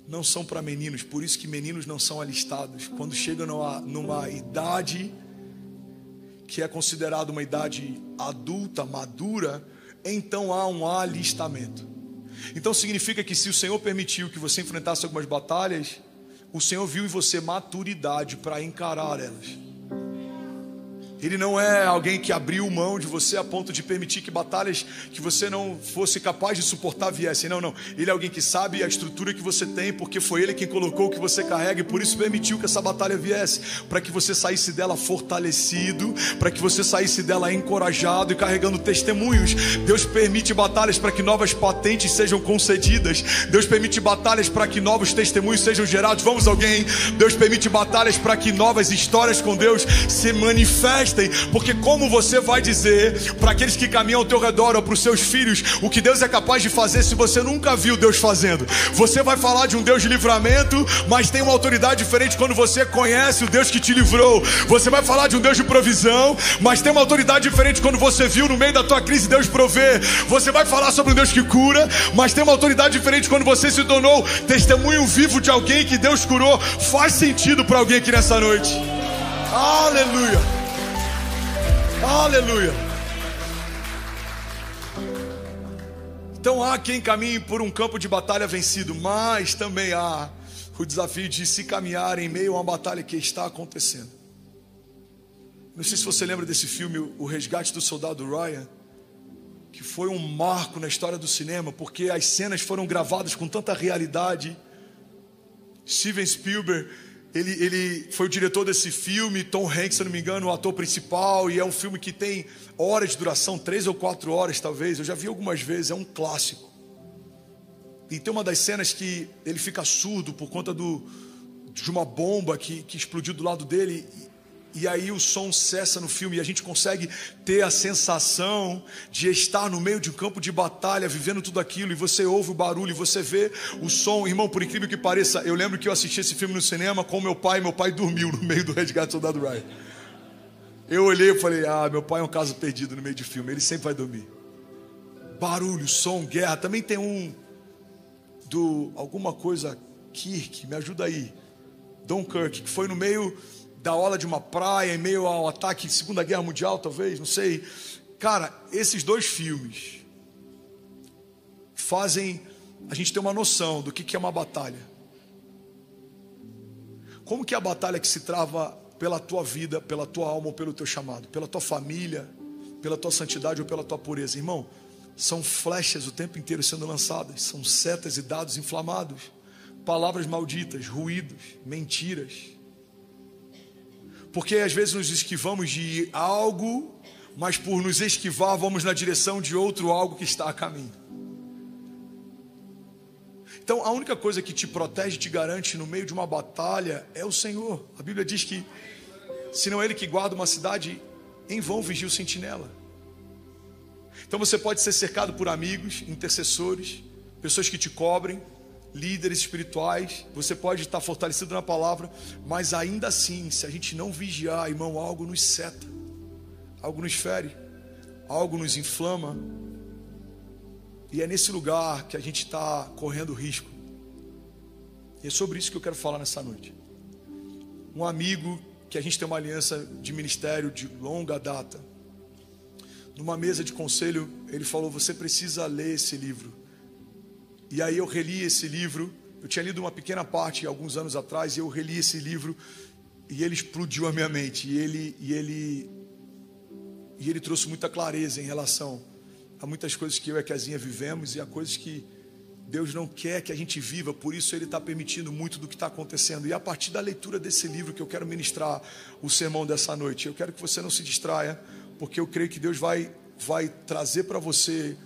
Speaker 3: não são para meninos. Por isso que meninos não são alistados. Quando chegam numa idade que é considerada uma idade adulta, madura, então há um alistamento. Então significa que se o Senhor permitiu que você enfrentasse algumas batalhas, o Senhor viu em você maturidade para encarar elas. Ele não é alguém que abriu mão de você a ponto de permitir que batalhas que você não fosse capaz de suportar viessem. Não. Ele é alguém que sabe a estrutura que você tem, porque foi Ele quem colocou o que você carrega e por isso permitiu que essa batalha viesse, para que você saísse dela fortalecido, para que você saísse dela encorajado e carregando testemunhos. Deus permite batalhas para que novas patentes sejam concedidas. Deus permite batalhas para que novos testemunhos sejam gerados. Vamos, alguém? Deus permite batalhas para que novas histórias com Deus se manifestem. Porque como você vai dizer para aqueles que caminham ao teu redor ou para os seus filhos o que Deus é capaz de fazer se você nunca viu Deus fazendo? Você vai falar de um Deus de livramento, mas tem uma autoridade diferente quando você conhece o Deus que te livrou. Você vai falar de um Deus de provisão, mas tem uma autoridade diferente quando você viu no meio da tua crise Deus prover. Você vai falar sobre um Deus que cura, mas tem uma autoridade diferente quando você se tornou testemunho vivo de alguém que Deus curou. Faz sentido para alguém aqui nessa noite? Aleluia! Aleluia. Então há quem caminhe por um campo de batalha vencido, mas também há o desafio de se caminhar em meio a uma batalha que está acontecendo. Não sei se você lembra desse filme, O Resgate do Soldado Ryan, que foi um marco na história do cinema, porque as cenas foram gravadas com tanta realidade. Steven Spielberg, ele foi o diretor desse filme. Tom Hanks, se não me engano, o ator principal. E é um filme que tem horas de duração, 3 ou 4 horas talvez. Eu já vi algumas vezes, é um clássico. E tem uma das cenas que ele fica surdo por conta de uma bomba que explodiu do lado dele. E aí o som cessa no filme e a gente consegue ter a sensação de estar no meio de um campo de batalha, vivendo tudo aquilo, e você ouve o barulho, e você vê o som. Irmão, por incrível que pareça, eu lembro que eu assisti esse filme no cinema com meu pai dormiu no meio do Resgate do Soldado Ryan. Eu olhei e falei, meu pai é um caso perdido no meio de filme, ele sempre vai dormir. Barulho, som, guerra. Também tem alguma coisa, Kirk, me ajuda aí, Dunkirk, que foi no meio da orla de uma praia, em meio ao ataque de Segunda Guerra Mundial, talvez, não sei. Cara, esses dois filmes fazem a gente ter uma noção do que é uma batalha. Como que é a batalha que se trava pela tua vida, pela tua alma ou pelo teu chamado? Pela tua família, pela tua santidade ou pela tua pureza? Irmão, são flechas o tempo inteiro sendo lançadas, são setas e dados inflamados, palavras malditas, ruídos, mentiras. Porque às vezes nos esquivamos de algo, mas por nos esquivar vamos na direção de outro algo que está a caminho. Então Então a única coisa que te protege, te garante no meio de uma batalha é o Senhor. A Bíblia diz que se não é Ele que guarda uma cidade, em vão vigia o sentinela. Então você pode ser cercado por amigos, intercessores, pessoas que te cobrem, líderes espirituais. Você pode estar fortalecido na palavra, mas ainda assim, se a gente não vigiar, irmão, algo nos seta, algo nos fere, algo nos inflama. E é nesse lugar que a gente está correndo risco. E é sobre isso que eu quero falar nessa noite. Um amigo que a gente tem uma aliança de ministério de longa data, numa mesa de conselho, ele falou: você precisa ler esse livro. E aí eu reli esse livro. Eu tinha lido uma pequena parte alguns anos atrás, e eu reli esse livro, e ele explodiu a minha mente. E ele trouxe muita clareza em relação a muitas coisas que eu e a Kezinha vivemos, e a coisas que Deus não quer que a gente viva. Por isso Ele está permitindo muito do que está acontecendo. E a partir da leitura desse livro que eu quero ministrar o sermão dessa noite. Eu quero que você não se distraia, porque eu creio que Deus vai trazer para você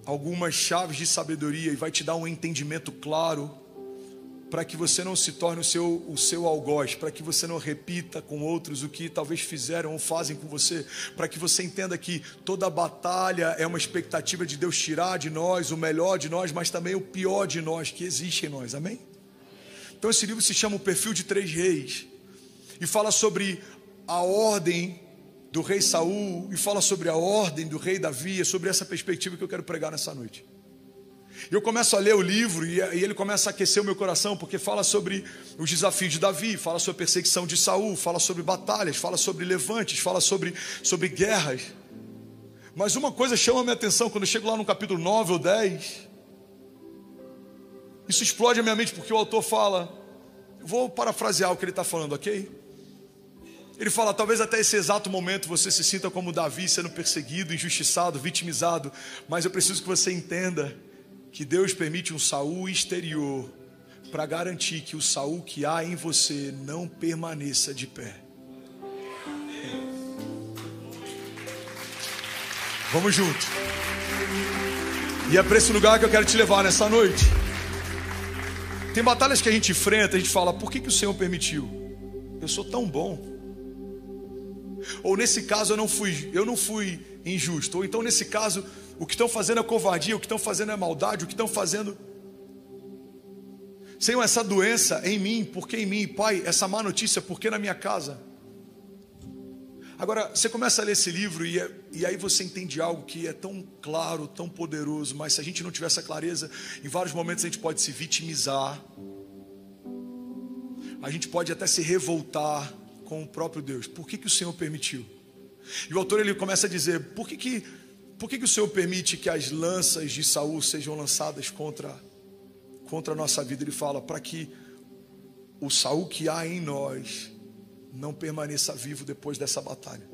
Speaker 3: algumas chaves de sabedoria e vai te dar um entendimento claro, para que você não se torne o seu algoz, para que você não repita com outros o que talvez fizeram ou fazem com você, para que você entenda que toda batalha é uma expectativa de Deus tirar de nós o melhor de nós, mas também o pior de nós que existe em nós, amém? Então esse livro se chama O Perfil de Três Reis, e fala sobre a ordem do rei Saul, e fala sobre a ordem do rei Davi. É sobre essa perspectiva que eu quero pregar nessa noite. Eu começo a ler o livro e ele começa a aquecer o meu coração, porque fala sobre os desafios de Davi, fala sobre a perseguição de Saul, fala sobre batalhas, fala sobre levantes, fala sobre guerras. Mas uma coisa chama a minha atenção quando eu chego lá no capítulo 9 ou 10. Isso explode a minha mente, porque o autor fala, eu vou parafrasear o que ele está falando, ok? Ele fala: talvez até esse exato momento você se sinta como Davi, sendo perseguido, injustiçado, vitimizado, mas eu preciso que você entenda que Deus permite um Saul exterior para garantir que o Saul que há em você não permaneça de pé. Vamos junto. E é para esse lugar que eu quero te levar nessa noite. Tem batalhas que a gente enfrenta, a gente fala: por que o Senhor permitiu? Eu sou tão bom. Ou nesse caso eu não fui injusto. Ou então nesse caso o que estão fazendo é covardia, o que estão fazendo é maldade, o que estão fazendo... Senhor, essa doença em mim, por que em mim? Pai, essa má notícia, por que na minha casa? Agora, você começa a ler esse livro e aí você entende algo que é tão claro, tão poderoso, mas se a gente não tiver essa clareza, em vários momentos a gente pode se vitimizar, a gente pode até se revoltar com o próprio Deus. Por que o Senhor permitiu? E o autor ele começa a dizer: por que o Senhor permite que as lanças de Saul sejam lançadas contra a nossa vida? Ele fala: para que o Saul que há em nós não permaneça vivo depois dessa batalha.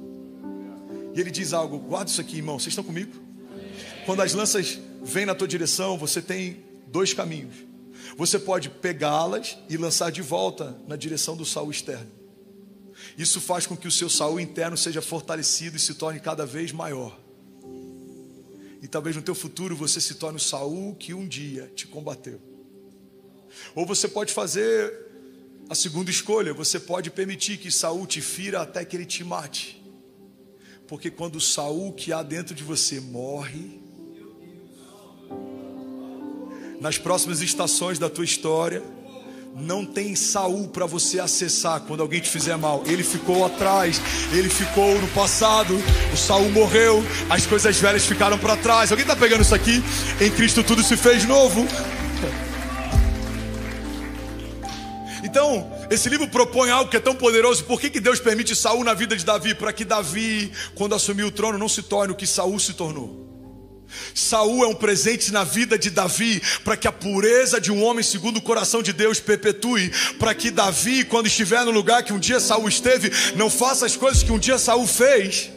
Speaker 3: E ele diz algo, guarda isso aqui, irmão, vocês estão comigo? Quando as lanças vêm na tua direção, você tem dois caminhos. Você pode pegá-las e lançar de volta na direção do Saul externo. Isso faz com que o seu Saul interno seja fortalecido e se torne cada vez maior. E talvez no teu futuro você se torne o Saul que um dia te combateu. Ou você pode fazer a segunda escolha. Você pode permitir que Saul te fira até que ele te mate. Porque quando o Saul que há dentro de você morre, nas próximas estações da tua história, não tem Saul para você acessar quando alguém te fizer mal. Ele ficou atrás, ele ficou no passado. O Saul morreu, as coisas velhas ficaram para trás. Alguém está pegando isso aqui? Em Cristo tudo se fez novo. Então, esse livro propõe algo que é tão poderoso. Por que Deus permite Saul na vida de Davi? Para que Davi, quando assumiu o trono, não se torne o que Saul se tornou. Saul é um presente na vida de Davi, para que a pureza de um homem segundo o coração de Deus perpetue, para que Davi, quando estiver no lugar que um dia Saul esteve, não faça as coisas que um dia Saul fez.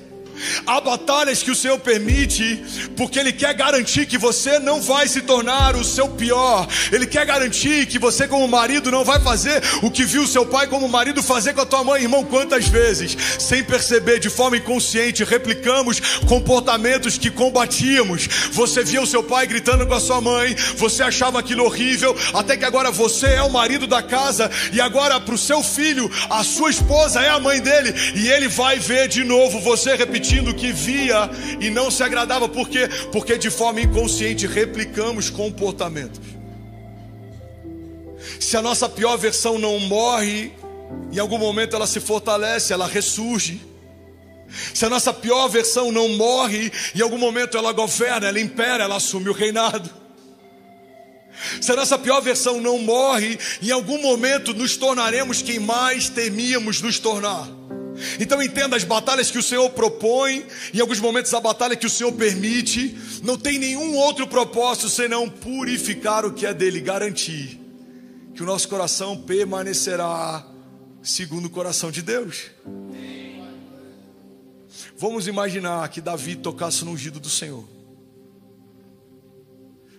Speaker 3: Há batalhas que o Senhor permite porque Ele quer garantir que você não vai se tornar o seu pior. Ele quer garantir que você, como marido, não vai fazer o que viu seu pai como marido fazer com a tua mãe. Irmão, quantas vezes, sem perceber, de forma inconsciente, replicamos comportamentos que combatíamos. Você via o seu pai gritando com a sua mãe, você achava aquilo horrível, até que agora você é o marido da casa, e agora para o seu filho, a sua esposa é a mãe dele, e ele vai ver de novo você repetindo o que via e não se agradava. Por quê? Porque de forma inconsciente replicamos comportamentos. Se a nossa pior versão não morre, em algum momento ela se fortalece, ela ressurge. Se a nossa pior versão não morre, em algum momento ela governa, ela impera, ela assume o reinado. Se a nossa pior versão não morre, em algum momento nos tornaremos quem mais temíamos nos tornar. Então entenda, as batalhas que o Senhor propõe, em alguns momentos a batalha que o Senhor permite, não tem nenhum outro propósito senão purificar o que é dele, garantir que o nosso coração permanecerá segundo o coração de Deus. Vamos imaginar que Davi tocasse no ungido do Senhor.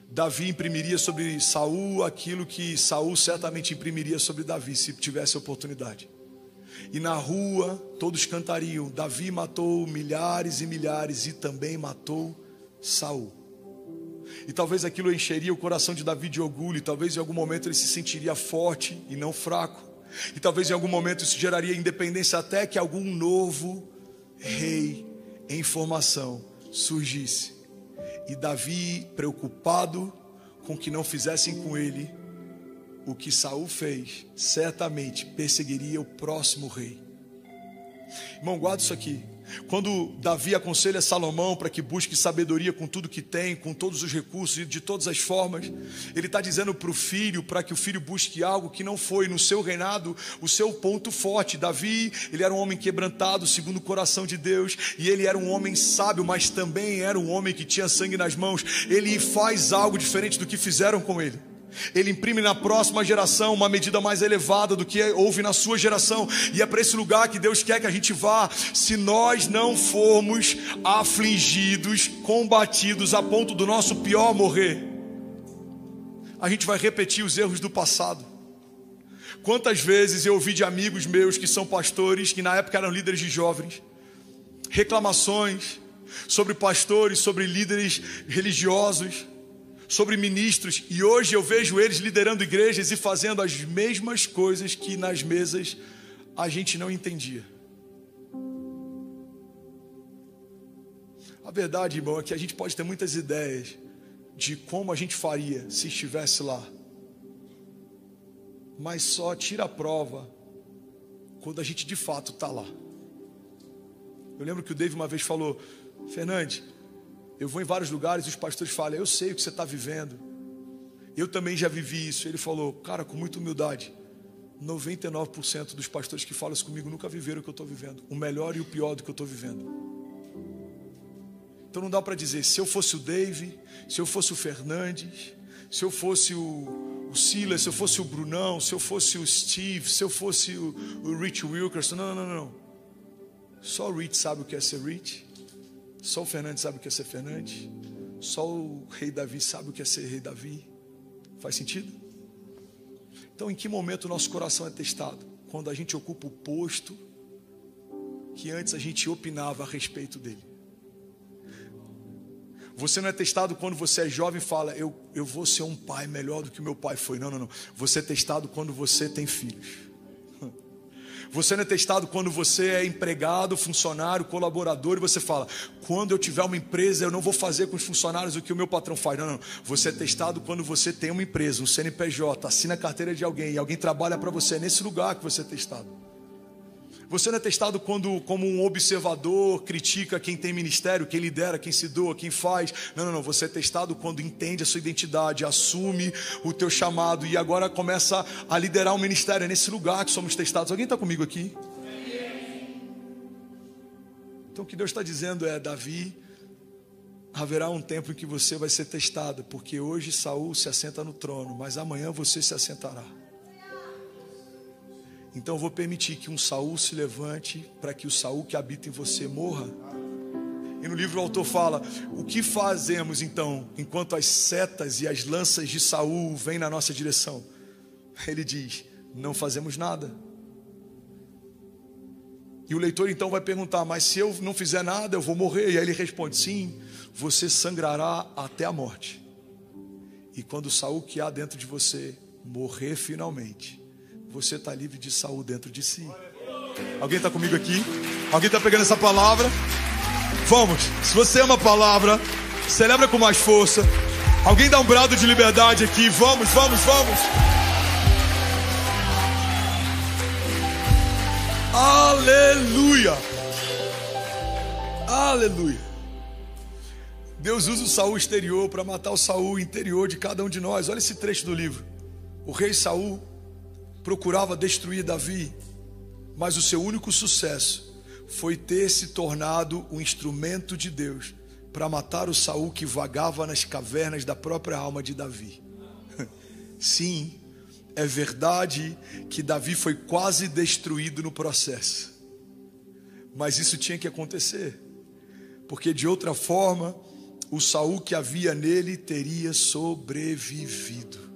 Speaker 3: Davi imprimiria sobre Saul aquilo que Saul certamente imprimiria sobre Davi, se tivesse oportunidade. E na rua todos cantariam: Davi matou milhares e milhares e também matou Saul. E talvez aquilo encheria o coração de Davi de orgulho, e talvez em algum momento ele se sentiria forte e não fraco. E talvez em algum momento isso geraria independência, até que algum novo rei em formação surgisse. E Davi, preocupado com que não fizessem com ele o que Saul fez, certamente perseguiria o próximo rei. Irmão, guarda isso aqui. Quando Davi aconselha Salomão para que busque sabedoria com tudo que tem, com todos os recursos e de todas as formas, ele está dizendo para o filho, para que o filho busque algo que não foi no seu reinado o seu ponto forte. Davi, ele era um homem quebrantado segundo o coração de Deus, e ele era um homem sábio, mas também era um homem que tinha sangue nas mãos. Ele faz algo diferente do que fizeram com ele. Ele imprime na próxima geração uma medida mais elevada do que houve na sua geração. E é para esse lugar que Deus quer que a gente vá. Se nós não formos afligidos, combatidos a ponto do nosso pior morrer, a gente vai repetir os erros do passado. Quantas vezes eu ouvi de amigos meus que são pastores, que na época eram líderes de jovens, reclamações sobre pastores, sobre líderes religiosos, sobre ministros, e hoje eu vejo eles liderando igrejas e fazendo as mesmas coisas que nas mesas a gente não entendia. A verdade, irmão, é que a gente pode ter muitas ideias de como a gente faria se estivesse lá, mas só tira a prova quando a gente de fato está lá. Eu lembro que o David uma vez falou: Fernandes, eu vou em vários lugares e os pastores falam: eu sei o que você está vivendo, eu também já vivi isso. Ele falou: cara, com muita humildade, 99% dos pastores que falam isso comigo nunca viveram o que eu estou vivendo, o melhor e o pior do que eu estou vivendo. Então não dá para dizer, se eu fosse o Dave, se eu fosse o Fernandes, se eu fosse o Silas, se eu fosse o Brunão, se eu fosse o Steve, se eu fosse o Rich Wilkerson. Não. Só o Rich sabe o que é ser Rich. Só o Fernandes sabe o que é ser Fernandes. Só o rei Davi sabe o que é ser rei Davi. Faz sentido? Então, em que momento o nosso coração é testado? Quando a gente ocupa o posto que antes a gente opinava a respeito dele. Você não é testado quando você é jovem e fala: eu vou ser um pai melhor do que o meu pai foi. Não. Você é testado quando você tem filhos. Você não é testado quando você é empregado, funcionário, colaborador, e você fala: quando eu tiver uma empresa eu não vou fazer com os funcionários o que o meu patrão faz. Não. Você é testado quando você tem uma empresa, um CNPJ, assina a carteira de alguém e alguém trabalha para você. É nesse lugar que você é testado. Você não é testado quando, como um observador, critica quem tem ministério, quem lidera, quem se doa, quem faz. Não. Você é testado quando entende a sua identidade, assume o teu chamado e agora começa a liderar um ministério. É nesse lugar que somos testados. Alguém está comigo aqui? Então o que Deus está dizendo é: Davi, haverá um tempo em que você vai ser testado, porque hoje Saul se assenta no trono, mas amanhã você se assentará. Então eu vou permitir que um Saul se levante para que o Saul que habita em você morra. E no livro o autor fala: o que fazemos então, enquanto as setas e as lanças de Saul vêm na nossa direção? Ele diz: não fazemos nada. E o leitor então vai perguntar: mas se eu não fizer nada, eu vou morrer? E aí ele responde: sim, você sangrará até a morte. E quando Saul que há dentro de você morrer finalmente, você está livre de Saul dentro de si. Alguém está comigo aqui? Alguém está pegando essa palavra? Vamos, se você ama a palavra, celebra com mais força. Alguém dá um brado de liberdade aqui. Vamos, vamos, vamos. Aleluia. Aleluia. Deus usa o Saul exterior para matar o Saul interior de cada um de nós. Olha esse trecho do livro. O rei Saul procurava destruir Davi, mas o seu único sucesso foi ter se tornado um instrumento de Deus para matar o Saul que vagava nas cavernas da própria alma de Davi. Sim, é verdade que Davi foi quase destruído no processo, mas isso tinha que acontecer, porque de outra forma o Saul que havia nele teria sobrevivido.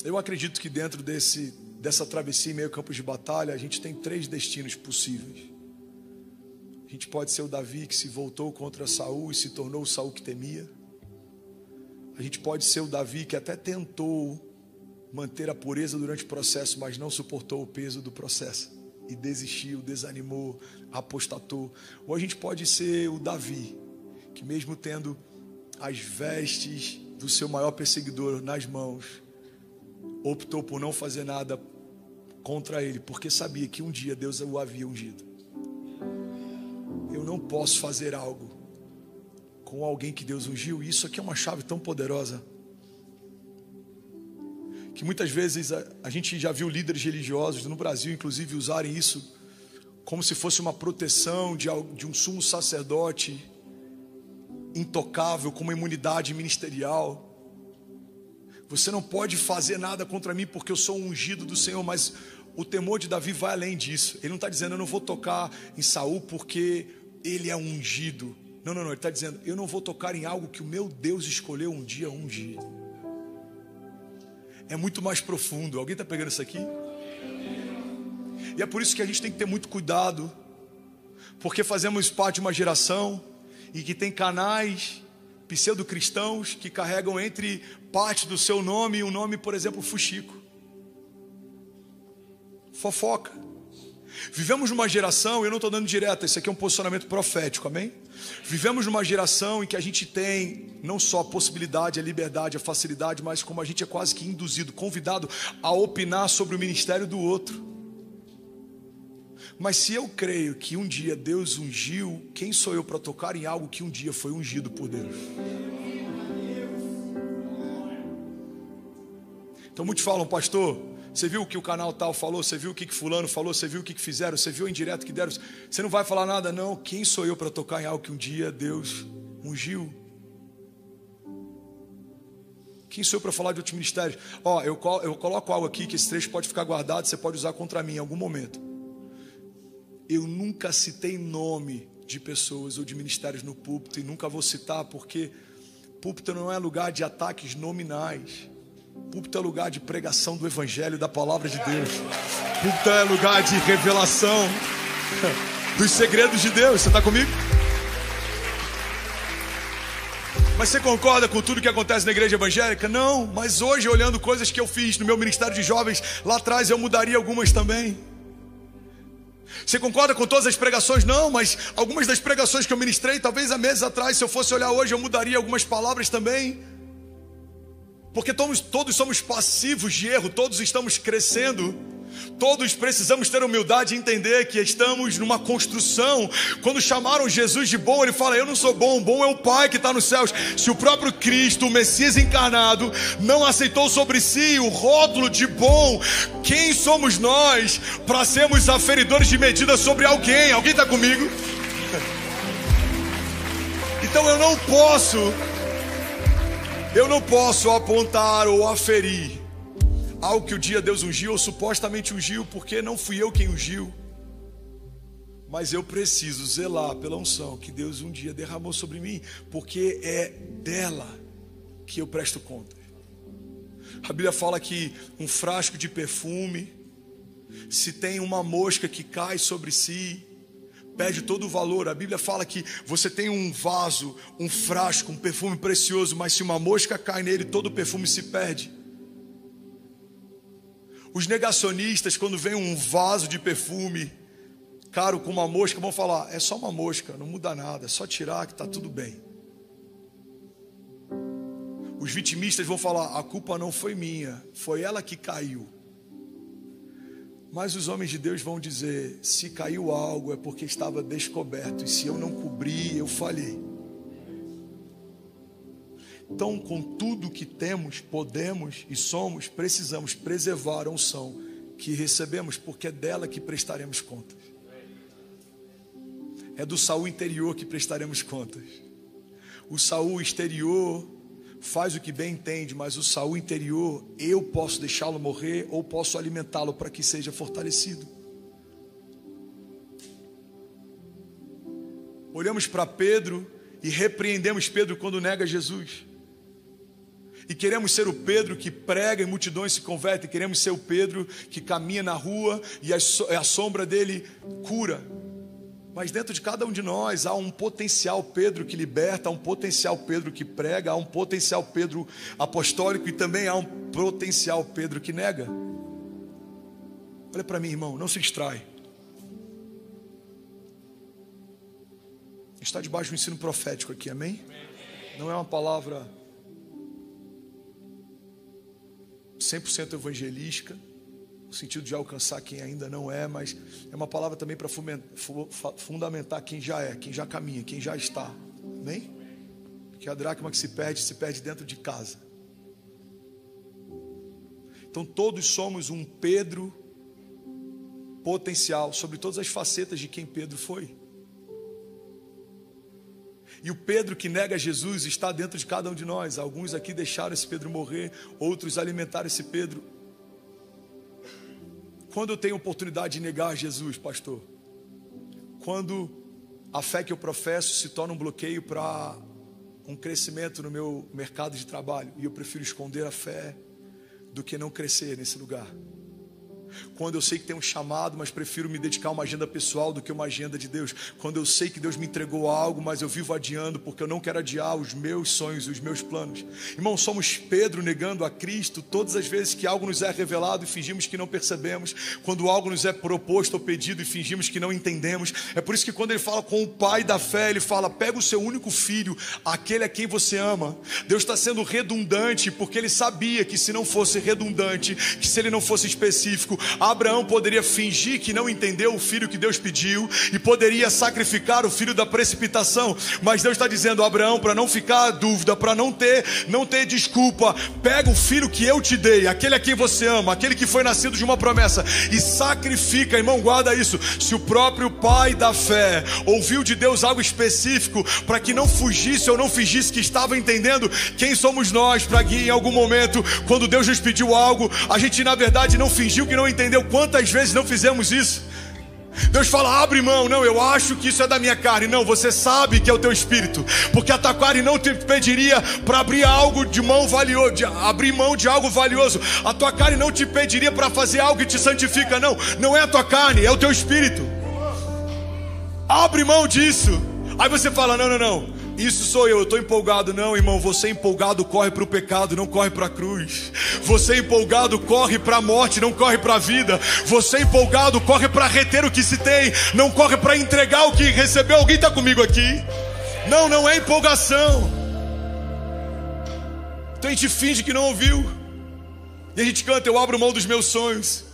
Speaker 3: Eu acredito que dentro dessa travessia em meio a campos de batalha, a gente tem 3 destinos possíveis. A gente pode ser o Davi que se voltou contra Saul e se tornou o Saul que temia. A gente pode ser o Davi que até tentou manter a pureza durante o processo, mas não suportou o peso do processo e desistiu, desanimou, apostatou. Ou a gente pode ser o Davi que, mesmo tendo as vestes do seu maior perseguidor nas mãos, optou por não fazer nada contra ele, porque sabia que um dia Deus o havia ungido. Eu não posso fazer algo com alguém que Deus ungiu. E isso aqui é uma chave tão poderosa, que muitas vezes a gente já viu líderes religiosos no Brasil, inclusive, usarem isso como se fosse uma proteção de um sumo sacerdote intocável, com uma imunidade ministerial. Você não pode fazer nada contra mim porque eu sou um ungido do Senhor. Mas o temor de Davi vai além disso. Ele não está dizendo: eu não vou tocar em Saul porque ele é ungido. Não, ele está dizendo: eu não vou tocar em algo que o meu Deus escolheu um dia ungir. É muito mais profundo. Alguém está pegando isso aqui? E é por isso que a gente tem que ter muito cuidado, porque fazemos parte de uma geração e que tem canais pseudo-cristãos que carregam entre parte do seu nome um nome, por exemplo, fuxico, fofoca. Vivemos numa geração, eu não estou dando direta, isso aqui é um posicionamento profético, amém? Vivemos numa geração em que a gente tem não só a possibilidade, a liberdade, a facilidade, mas como a gente é quase que induzido, convidado a opinar sobre o ministério do outro. Mas se eu creio que um dia Deus ungiu, quem sou eu para tocar em algo que um dia foi ungido por Deus? Então muitos falam: pastor, você viu o que o canal tal falou? Você viu o que fulano falou? Você viu o que fizeram? Você viu o indireto que deram? Você não vai falar nada? Não. Quem sou eu para tocar em algo que um dia Deus ungiu? Quem sou eu para falar de outros ministérios? Eu coloco algo aqui que esse trecho pode ficar guardado, você pode usar contra mim em algum momento. Eu nunca citei nome de pessoas ou de ministérios no púlpito, e nunca vou citar, porque púlpito não é lugar de ataques nominais. Púlpito é lugar de pregação do evangelho, da palavra de Deus. Púlpito é lugar de revelação dos segredos de Deus. Você está comigo? Mas você concorda com tudo que acontece na igreja evangélica? Não, mas hoje, olhando coisas que eu fiz no meu ministério de jovens lá atrás, eu mudaria algumas também. Você concorda com todas as pregações? Não, mas algumas das pregações que eu ministrei, talvez há meses atrás, se eu fosse olhar hoje, eu mudaria algumas palavras também. Porque todos somos passivos de erro, todos estamos crescendo, todos precisamos ter humildade e entender que estamos numa construção. Quando chamaram Jesus de bom, ele fala: eu não sou bom, bom é o Pai que está nos céus. Se o próprio Cristo, o Messias encarnado, não aceitou sobre si o rótulo de bom, quem somos nós para sermos aferidores de medida sobre alguém? Alguém está comigo? Então eu não posso apontar ou aferir algo que o dia Deus ungiu ou supostamente ungiu, porque não fui eu quem ungiu. Mas eu preciso zelar pela unção que Deus um dia derramou sobre mim, porque é dela que eu presto conta. A Bíblia fala que um frasco de perfume, se tem uma mosca que cai sobre si, perde todo o valor. A Bíblia fala que você tem um vaso, um frasco, um perfume precioso, mas se uma mosca cai nele, todo o perfume se perde. Os negacionistas, quando vem um vaso de perfume caro com uma mosca, vão falar: é só uma mosca, não muda nada, é só tirar que está tudo bem. Os vitimistas vão falar: a culpa não foi minha, foi ela que caiu. Mas os homens de Deus vão dizer: se caiu algo é porque estava descoberto, e se eu não cobri, eu falhei. Então, com tudo que temos, podemos e somos, precisamos preservar a unção que recebemos, porque é dela que prestaremos contas. É do Saul interior que prestaremos contas. O Saul exterior faz o que bem entende, mas o Saul interior, eu posso deixá-lo morrer ou posso alimentá-lo para que seja fortalecido. Olhamos para Pedro e repreendemos Pedro quando nega Jesus. E queremos ser o Pedro que prega e multidões se convertem. Queremos ser o Pedro que caminha na rua e a sombra dele cura. Mas dentro de cada um de nós há um potencial Pedro que liberta, há um potencial Pedro que prega, há um potencial Pedro apostólico e também há um potencial Pedro que nega. Olha para mim, irmão, não se distrai. Está debaixo do ensino profético aqui, amém? Não é uma palavra 100% evangelística, no sentido de alcançar quem ainda não é, mas é uma palavra também para fundamentar quem já é, quem já caminha, quem já está, amém? Porque a dracma que se perde dentro de casa. Então todos somos um Pedro potencial, sobre todas as facetas de quem Pedro foi. E o Pedro que nega Jesus está dentro de cada um de nós. Alguns aqui deixaram esse Pedro morrer, outros alimentaram esse Pedro. Quando eu tenho oportunidade de negar Jesus, pastor? Quando a fé que eu professo se torna um bloqueio para um crescimento no meu mercado de trabalho, e eu prefiro esconder a fé do que não crescer nesse lugar. Quando eu sei que tem um chamado, mas prefiro me dedicar a uma agenda pessoal do que uma agenda de Deus. Quando eu sei que Deus me entregou algo, mas eu vivo adiando porque eu não quero adiar os meus sonhos, os meus planos. Irmão, somos Pedro negando a Cristo todas as vezes que algo nos é revelado e fingimos que não percebemos. Quando algo nos é proposto ou pedido e fingimos que não entendemos. É por isso que quando ele fala com o pai da fé, ele fala: pega o seu único filho, aquele a quem você ama. Deus está sendo redundante porque ele sabia que se não fosse redundante, que se ele não fosse específico, Abraão poderia fingir que não entendeu o filho que Deus pediu e poderia sacrificar o filho da precipitação. Mas Deus está dizendo: Abraão, para não ficar dúvida, para não ter desculpa, pega o filho que eu te dei, aquele a quem você ama, aquele que foi nascido de uma promessa, e sacrifica. Irmão, guarda isso. Se o próprio pai da fé ouviu de Deus algo específico para que não fugisse ou não fingisse que estava entendendo, quem somos nós para que em algum momento, quando Deus nos pediu algo, a gente na verdade não fingiu que não entendeu? Quantas vezes não fizemos isso? Deus fala: abre mão. Não, eu acho que isso é da minha carne. Não, você sabe que é o teu espírito, porque a tua carne não te pediria para abrir algo de mão valioso, abrir mão de algo valioso. A tua carne não te pediria para fazer algo que te santifica. Não, não é a tua carne, é o teu espírito. Abre mão disso. Aí você fala: não, isso sou eu estou empolgado. Não, irmão, você empolgado corre para o pecado, não corre para a cruz. Você empolgado corre para a morte, não corre para a vida. Você empolgado corre para reter o que se tem, não corre para entregar o que recebeu. Alguém está comigo aqui? Não é empolgação. Então a gente finge que não ouviu e a gente canta: eu abro mão dos meus sonhos.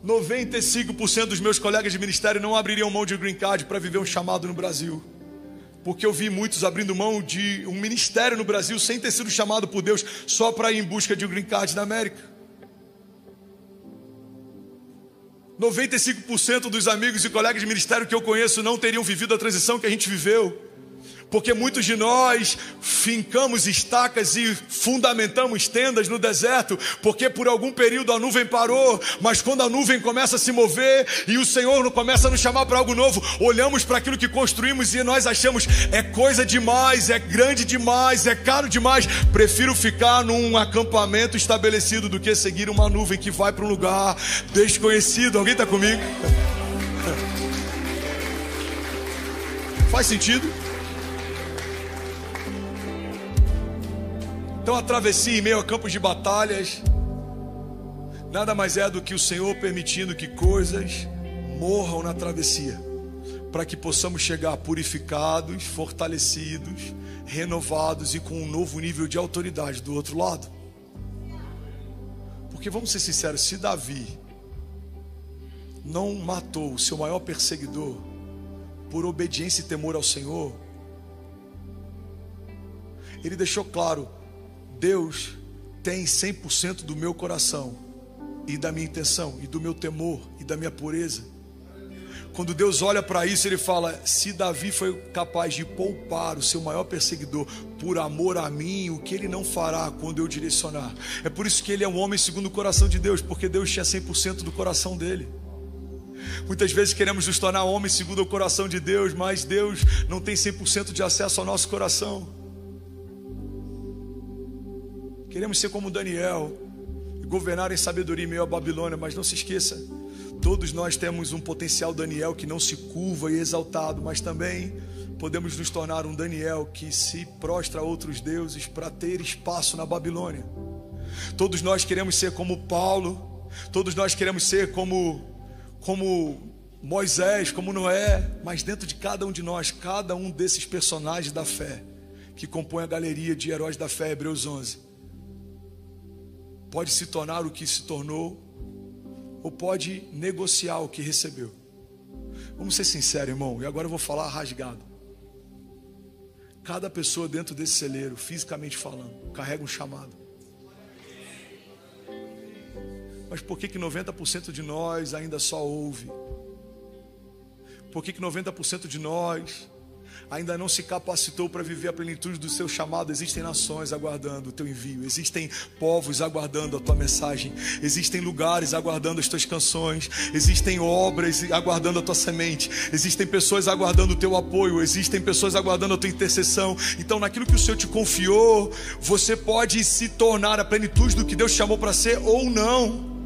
Speaker 3: 95% dos meus colegas de ministério não abririam mão de green card para viver um chamado no Brasil, porque eu vi muitos abrindo mão de um ministério no Brasil sem ter sido chamado por Deus, só para ir em busca de um green card na América. 95% dos amigos e colegas de ministério que eu conheço não teriam vivido a transição que a gente viveu, Porque muitos de nós fincamos estacas e fundamentamos tendas no deserto, porque por algum período a nuvem parou, mas quando a nuvem começa a se mover e o Senhor começa a nos chamar para algo novo, olhamos para aquilo que construímos e nós achamos, é coisa demais, é grande demais, é caro demais, prefiro ficar num acampamento estabelecido do que seguir uma nuvem que vai para um lugar desconhecido. Alguém está comigo? Faz sentido? Então a travessia em meio a campos de batalhas nada mais é do que o Senhor permitindo que coisas morram na travessia, para que possamos chegar purificados, fortalecidos, renovados e com um novo nível de autoridade do outro lado. Porque vamos ser sinceros, se Davi não matou o seu maior perseguidor por obediência e temor ao Senhor, ele deixou claro: Deus tem 100% do meu coração e da minha intenção e do meu temor e da minha pureza. Quando Deus olha para isso, ele fala: se Davi foi capaz de poupar o seu maior perseguidor por amor a mim, o que ele não fará quando eu direcionar? É por isso que ele é um homem segundo o coração de Deus, porque Deus tinha 100% do coração dele. Muitas vezes queremos nos tornar homens segundo o coração de Deus, mas Deus não tem 100% de acesso ao nosso coração. Queremos ser como Daniel e governar em sabedoria em meio à Babilônia, mas não se esqueça, todos nós temos um potencial Daniel que não se curva e é exaltado, mas também podemos nos tornar um Daniel que se prostra a outros deuses para ter espaço na Babilônia. Todos nós queremos ser como Paulo, todos nós queremos ser como Moisés, como Noé, mas dentro de cada um de nós, cada um desses personagens da fé que compõem a galeria de heróis da fé, Hebreus 11, pode se tornar o que se tornou, ou pode negociar o que recebeu. Vamos ser sinceros, irmão, e agora eu vou falar rasgado. Cada pessoa dentro desse celeiro, fisicamente falando, carrega um chamado. Mas por que 90% de nós ainda só ouve? Por que 90% de nós ainda não se capacitou para viver a plenitude do seu chamado? Existem nações aguardando o teu envio, existem povos aguardando a tua mensagem, existem lugares aguardando as tuas canções, existem obras aguardando a tua semente, existem pessoas aguardando o teu apoio, existem pessoas aguardando a tua intercessão. Então naquilo que o Senhor te confiou, você pode se tornar a plenitude do que Deus te chamou para ser ou não.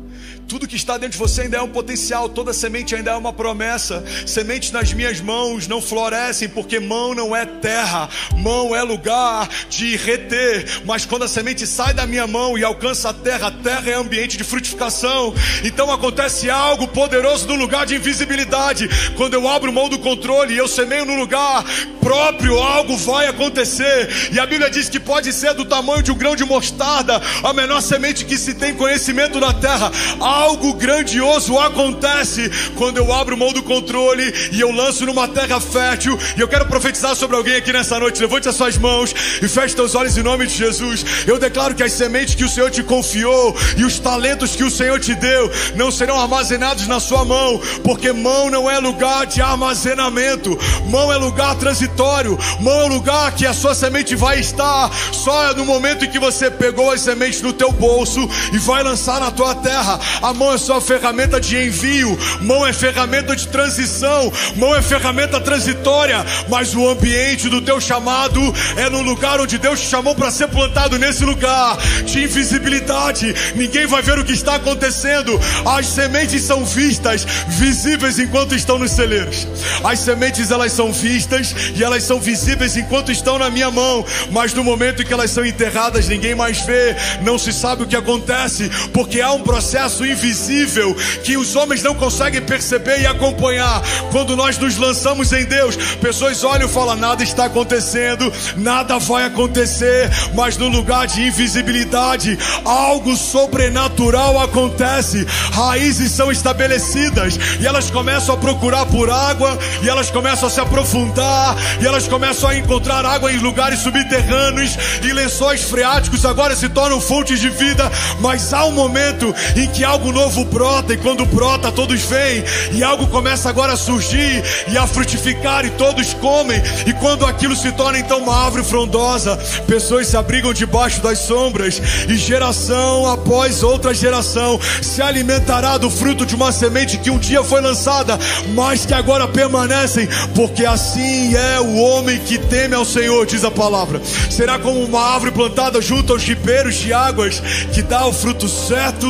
Speaker 3: Tudo que está dentro de você ainda é um potencial, toda semente ainda é uma promessa. Sementes nas minhas mãos não florescem, porque mão não é terra, mão é lugar de reter. Mas quando a semente sai da minha mão e alcança a terra é ambiente de frutificação. Então acontece algo poderoso no lugar de invisibilidade. Quando eu abro mão do controle e eu semeio no lugar próprio, algo vai acontecer. E a Bíblia diz que pode ser do tamanho de um grão de mostarda, a menor semente que se tem conhecimento na terra. Algo grandioso acontece quando eu abro mão do controle e eu lanço numa terra fértil. E eu quero profetizar sobre alguém aqui nessa noite. Levante as suas mãos e feche teus olhos em nome de Jesus. Eu declaro que as sementes que o Senhor te confiou e os talentos que o Senhor te deu não serão armazenados na sua mão, porque mão não é lugar de armazenamento, mão é lugar transitório, mão é lugar que a sua semente vai estar só no momento em que você pegou as sementes no teu bolso e vai lançar na tua terra. A mão é só ferramenta de envio, mão é ferramenta de transição, mão é ferramenta transitória, mas o ambiente do teu chamado é no lugar onde Deus te chamou para ser plantado, nesse lugar de invisibilidade. Ninguém vai ver o que está acontecendo. As sementes são vistas, visíveis enquanto estão nos celeiros. As sementes, elas são vistas e elas são visíveis enquanto estão na minha mão, mas no momento em que elas são enterradas, ninguém mais vê, não se sabe o que acontece, porque há um processo invisível que os homens não conseguem perceber e acompanhar. Quando nós nos lançamos em Deus, pessoas olham e falam: nada está acontecendo, nada vai acontecer, mas no lugar de invisibilidade, algo sobrenatural acontece. Raízes são estabelecidas e elas começam a procurar por água, e elas começam a se aprofundar, e elas começam a encontrar água em lugares subterrâneos, e lençóis freáticos agora se tornam fontes de vida. Mas há um momento em que algo algo novo brota, e quando brota todos vêm, e algo começa agora a surgir e a frutificar, e todos comem, e quando aquilo se torna então uma árvore frondosa, pessoas se abrigam debaixo das sombras, e geração após outra geração se alimentará do fruto de uma semente que um dia foi lançada, mas que agora permanecem, porque assim é o homem que teme ao Senhor, diz a palavra. Será como uma árvore plantada junto aos ribeiros de águas, que dá o fruto certo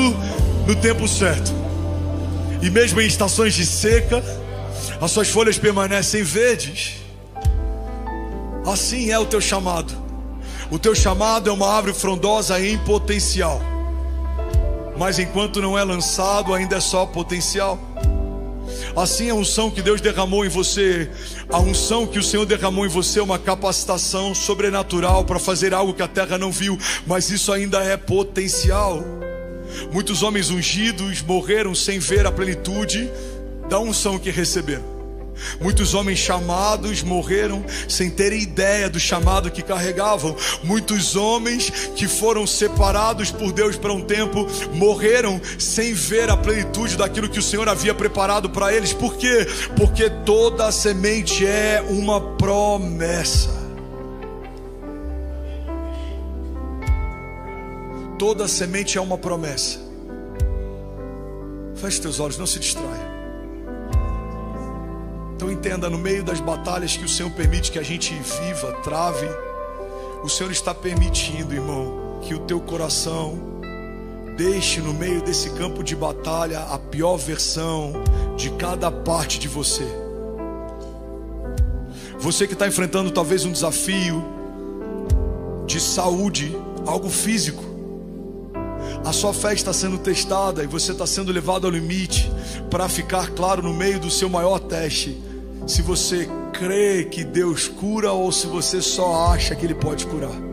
Speaker 3: no tempo certo, e mesmo em estações de seca as suas folhas permanecem verdes. Assim é o teu chamado. O teu chamado é uma árvore frondosa em potencial, mas enquanto não é lançado ainda é só potencial. Assim a unção que Deus derramou em você, a unção que o Senhor derramou em você é uma capacitação sobrenatural para fazer algo que a terra não viu, mas isso ainda é potencial. Muitos homens ungidos morreram sem ver a plenitude da unção que receberam. Muitos homens chamados morreram sem terem ideia do chamado que carregavam. Muitos homens que foram separados por Deus para um tempo morreram sem ver a plenitude daquilo que o Senhor havia preparado para eles. Por quê? Porque toda semente é uma promessa. Toda semente é uma promessa. Feche teus olhos, não se distraia. Então entenda, no meio das batalhas que o Senhor permite que a gente viva, trave, o Senhor está permitindo, irmão, que o teu coração deixe no meio desse campo de batalha a pior versão de cada parte de você. Você que está enfrentando talvez um desafio de saúde, algo físico, a sua fé está sendo testada e você está sendo levado ao limite para ficar claro no meio do seu maior teste, se você crê que Deus cura ou se você só acha que Ele pode curar.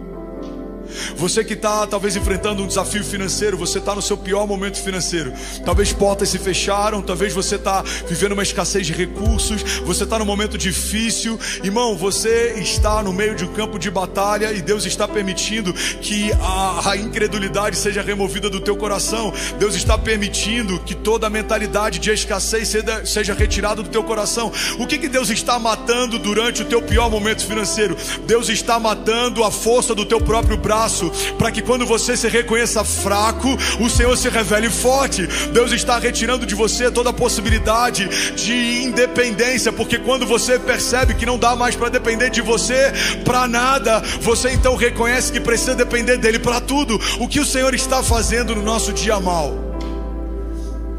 Speaker 3: Você que está talvez enfrentando um desafio financeiro, você está no seu pior momento financeiro, talvez portas se fecharam, talvez você está vivendo uma escassez de recursos, você está num momento difícil, irmão, você está no meio de um campo de batalha e Deus está permitindo que a incredulidade seja removida do teu coração. Deus está permitindo que toda a mentalidade de escassez seja retirada do teu coração. O que Deus está matando durante o teu pior momento financeiro? Deus está matando a força do teu próprio braço, para que quando você se reconheça fraco, o Senhor se revele forte. Deus está retirando de você toda a possibilidade de independência, porque quando você percebe que não dá mais para depender de você para nada, você então reconhece que precisa depender dele para tudo. O que o Senhor está fazendo no nosso dia mal?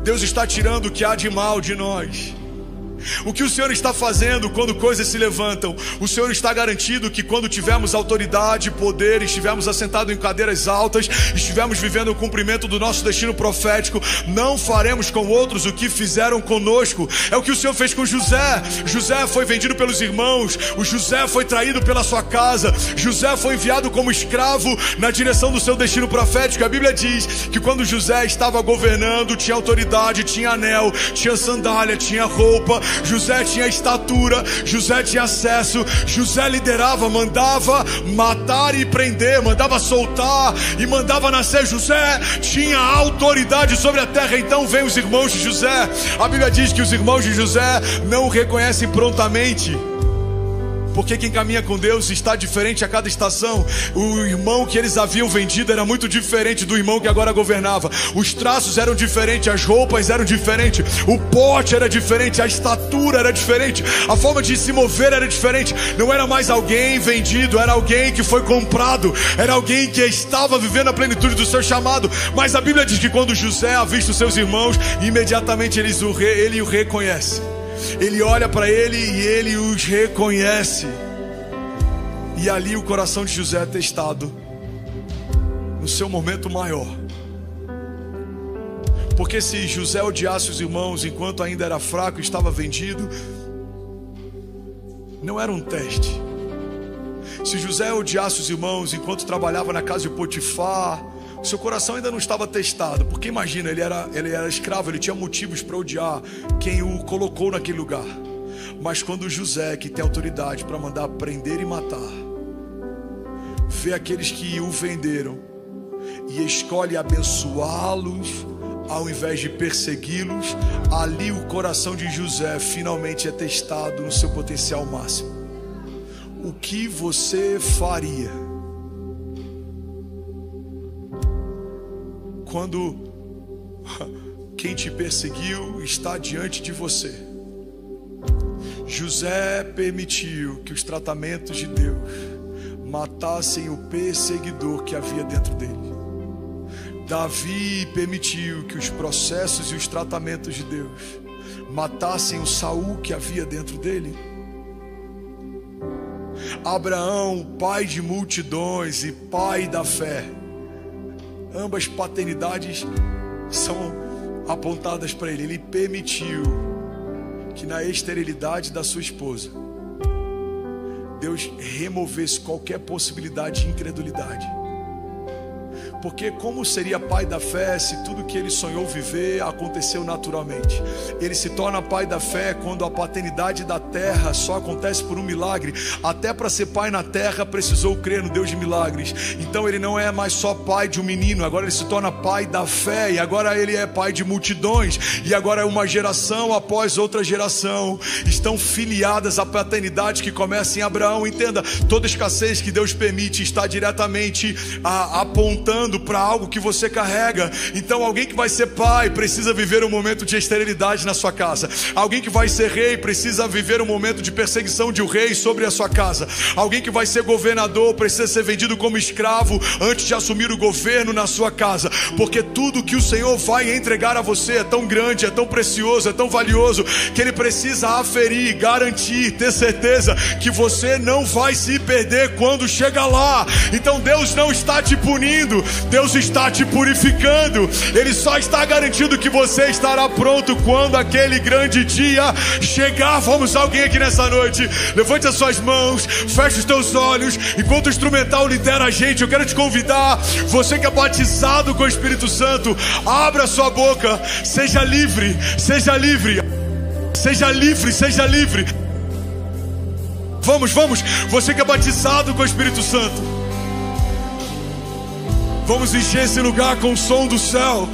Speaker 3: Deus está tirando o que há de mal de nós. O que o Senhor está fazendo quando coisas se levantam? O Senhor está garantindo que quando tivermos autoridade, poder, estivermos assentados em cadeiras altas, estivermos vivendo o cumprimento do nosso destino profético, não faremos com outros o que fizeram conosco. É o que o Senhor fez com José. José foi vendido pelos irmãos, o José foi traído pela sua casa, José foi enviado como escravo na direção do seu destino profético. A Bíblia diz que quando José estava governando, tinha autoridade, tinha anel, tinha sandália, tinha roupa, José tinha estatura, José tinha acesso, José liderava, mandava matar e prender, mandava soltar e mandava nascer. José tinha autoridade sobre a terra. Então vem os irmãos de José. A Bíblia diz que os irmãos de José não o reconhecem prontamente, porque quem caminha com Deus está diferente a cada estação. O irmão que eles haviam vendido era muito diferente do irmão que agora governava. Os traços eram diferentes, as roupas eram diferentes, o porte era diferente, a estatura era diferente, a forma de se mover era diferente. Não era mais alguém vendido, era alguém que foi comprado, era alguém que estava vivendo a plenitude do seu chamado. Mas a Bíblia diz que quando José avista os seus irmãos, imediatamente ele o reconhece. Ele olha para ele e ele os reconhece. E ali o coração de José é testado no seu momento maior. Porque se José odiasse os irmãos enquanto ainda era fraco e estava vendido, não era um teste. Se José odiasse os irmãos enquanto trabalhava na casa de Potifar, o seu coração ainda não estava testado. Porque imagina, ele era escravo, ele tinha motivos para odiar quem o colocou naquele lugar. Mas quando José, que tem autoridade para mandar prender e matar, vê aqueles que o venderam e escolhe abençoá-los, ao invés de persegui-los, ali o coração de José finalmente é testado no seu potencial máximo. O que você faria quando quem te perseguiu está diante de você? José permitiu que os tratamentos de Deus matassem o perseguidor que havia dentro dele. Davi permitiu que os processos e os tratamentos de Deus matassem o Saul que havia dentro dele. Abraão, pai de multidões e pai da fé, ambas paternidades são apontadas para ele. Ele permitiu que na esterilidade da sua esposa, Deus removesse qualquer possibilidade de incredulidade. Porque como seria pai da fé se tudo que ele sonhou viver aconteceu naturalmente? Ele se torna pai da fé quando a paternidade da terra só acontece por um milagre. Até para ser pai na terra precisou crer no Deus de milagres. Então ele não é mais só pai de um menino, agora ele se torna pai da fé. E agora ele é pai de multidões. E agora uma geração após outra geração estão filiadas à paternidade que começa em Abraão. Entenda, toda escassez que Deus permite está diretamente apontando para algo que você carrega. Então alguém que vai ser pai precisa viver um momento de esterilidade na sua casa. Alguém que vai ser rei precisa viver um momento de perseguição de um rei sobre a sua casa. Alguém que vai ser governador precisa ser vendido como escravo antes de assumir o governo na sua casa. Porque tudo que o Senhor vai entregar a você é tão grande, é tão precioso, é tão valioso, que Ele precisa aferir, garantir, ter certeza que você não vai se perder quando chegar lá. Então Deus não está te punindo, Deus está te purificando. Ele só está garantindo que você estará pronto quando aquele grande dia chegar. Vamos, alguém aqui nessa noite, levante as suas mãos, feche os teus olhos. Enquanto o instrumental lidera a gente, eu quero te convidar, você que é batizado com o Espírito Santo, abra sua boca, seja livre, seja livre, seja livre, seja livre. Vamos, você que é batizado com o Espírito Santo, vamos encher esse lugar com o som do céu.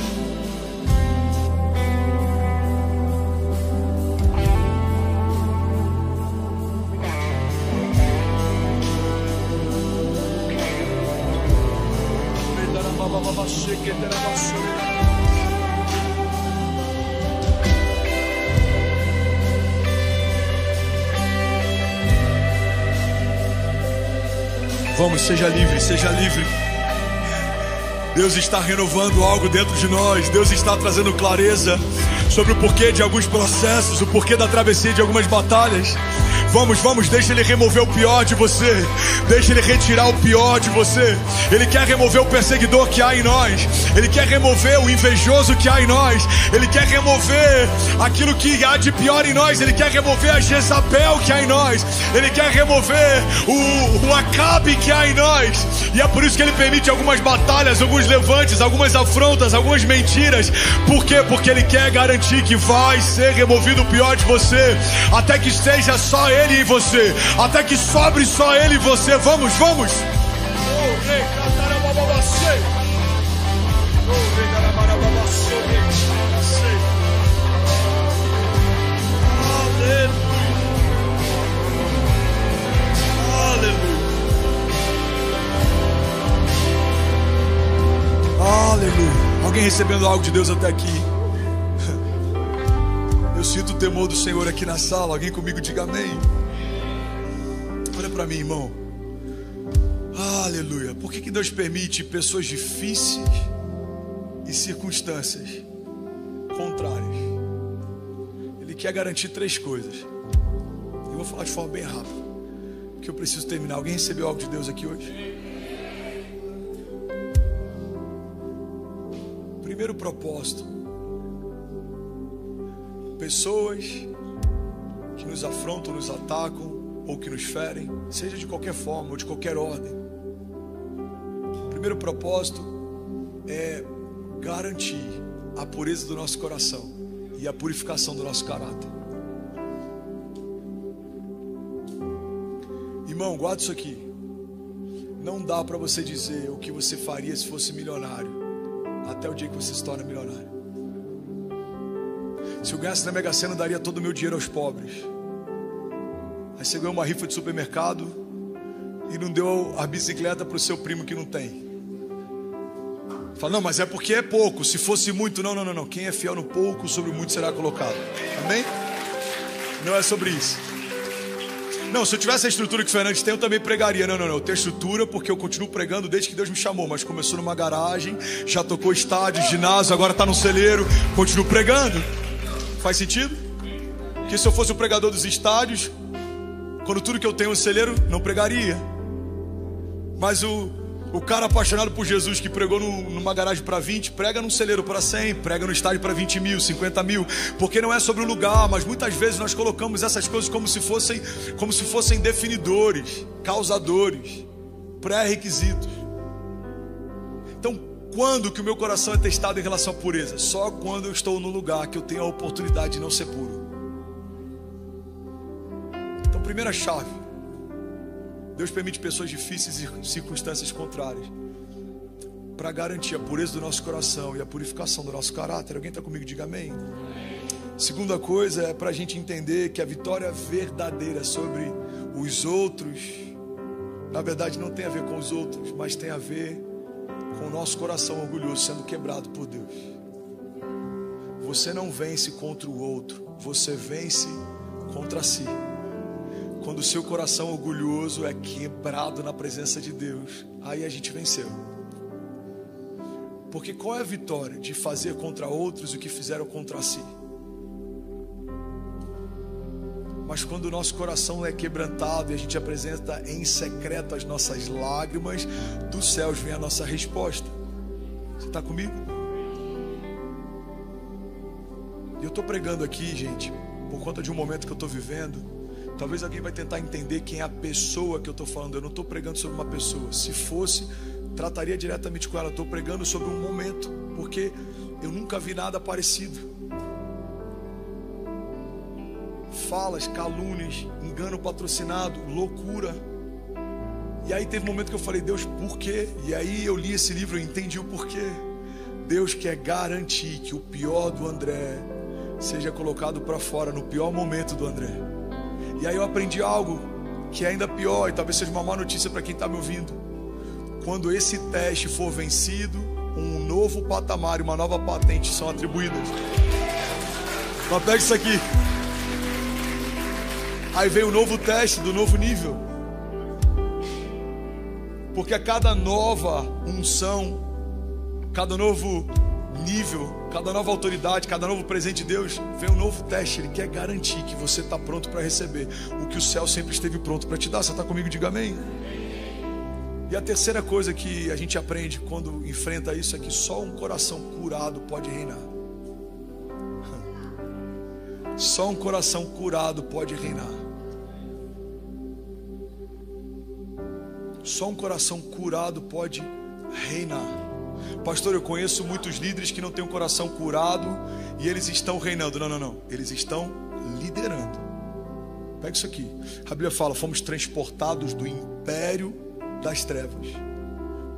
Speaker 3: Vamos, seja livre, seja livre. Deus está renovando algo dentro de nós. Deus está trazendo clareza sobre o porquê de alguns processos, o porquê da travessia de algumas batalhas. Vamos, deixa Ele remover o pior de você. Deixa Ele retirar o pior de você. Ele quer remover o perseguidor que há em nós. Ele quer remover o invejoso que há em nós. Ele quer remover aquilo que há de pior em nós. Ele quer remover a Jezabel que há em nós. Ele quer remover o Acabe que há em nós. E é por isso que Ele permite algumas batalhas, alguns levantes, algumas afrontas, algumas mentiras. Por quê? Porque Ele quer garantir que vai ser removido o pior de você, até que esteja só Ele em você, até que sobre só Ele em você. Vamos. Aleluia. Alguém recebendo algo de Deus até aqui? Eu sinto o temor do Senhor aqui na sala. Alguém comigo diga amém. Olha para mim, irmão. Aleluia. Por que Deus permite pessoas difíceis e circunstâncias contrárias? Ele quer garantir 3 coisas. Eu vou falar de forma bem rápida, porque eu preciso terminar. Alguém recebeu algo de Deus aqui hoje? Primeiro propósito: pessoas que nos afrontam, nos atacam ou que nos ferem, seja de qualquer forma ou de qualquer ordem. Primeiro propósito é garantir a pureza do nosso coração e a purificação do nosso caráter. Irmão, guarda isso aqui. Não dá para você dizer o que você faria se fosse milionário até o dia que você se torna milionário. Se eu ganhasse na Mega Sena, eu daria todo o meu dinheiro aos pobres. Aí você ganhou uma rifa de supermercado e não deu a bicicleta para o seu primo que não tem. Fala, não, mas é porque é pouco. Se fosse muito, não. Quem é fiel no pouco, sobre o muito será colocado. Amém? Não é sobre isso. Não, se eu tivesse a estrutura que o Fernandes tem, eu também pregaria. Não. Eu tenho estrutura porque eu continuo pregando desde que Deus me chamou. Mas começou numa garagem, já tocou estádio, ginásio, agora está no celeiro. Continuo pregando. Faz sentido? Porque se eu fosse o pregador dos estádios, quando tudo que eu tenho é um celeiro, não pregaria. Mas o cara apaixonado por Jesus que pregou numa garagem para 20, prega num celeiro para 100, prega no estádio para 20 mil, 50 mil. Porque não é sobre o lugar, mas muitas vezes nós colocamos essas coisas como se fossem definidores, causadores, pré-requisitos. Então, quando que o meu coração é testado em relação à pureza? Só quando eu estou no lugar que eu tenho a oportunidade de não ser puro. Então, primeira chave: Deus permite pessoas difíceis e circunstâncias contrárias para garantir a pureza do nosso coração e a purificação do nosso caráter. Alguém está comigo? Diga amém. Segunda coisa é para a gente entender que a vitória verdadeira sobre os outros, na verdade não tem a ver com os outros, mas tem a ver com o nosso coração orgulhoso sendo quebrado por Deus. Você não vence contra o outro, você vence contra si. Quando o seu coração orgulhoso é quebrado na presença de Deus, aí a gente venceu. Porque qual é a vitória? De fazer contra outros o que fizeram contra si. Mas quando o nosso coração é quebrantado e a gente apresenta em secreto as nossas lágrimas, dos céus vem a nossa resposta. Você está comigo? E eu estou pregando aqui, gente, por conta de um momento que eu estou vivendo. Talvez alguém vai tentar entender quem é a pessoa que eu estou falando. Eu não estou pregando sobre uma pessoa. Se fosse, trataria diretamente com ela. Estou pregando sobre um momento, porque eu nunca vi nada parecido. Falas, calúnias, engano patrocinado, loucura. E aí teve um momento que eu falei, Deus, por quê? E aí eu li esse livro e entendi o porquê. Deus quer garantir que o pior do André seja colocado para fora no pior momento do André. E aí eu aprendi algo que é ainda pior, e talvez seja uma má notícia para quem está me ouvindo. Quando esse teste for vencido, um novo patamar e uma nova patente são atribuídas. Então pega isso aqui. Aí vem o novo teste do novo nível. Porque a cada nova unção, cada novo nível, cada nova autoridade, cada novo presente de Deus, vem um novo teste. Ele quer garantir que você está pronto para receber o que o céu sempre esteve pronto para te dar. Você está comigo? Diga amém. E a terceira coisa que a gente aprende quando enfrenta isso é que só um coração curado pode reinar. Só um coração curado pode reinar. Só um coração curado pode reinar. Pastor, eu conheço muitos líderes que não têm um coração curado e eles estão reinando. Não. Eles estão liderando. Pega isso aqui. A Bíblia fala, fomos transportados do império das trevas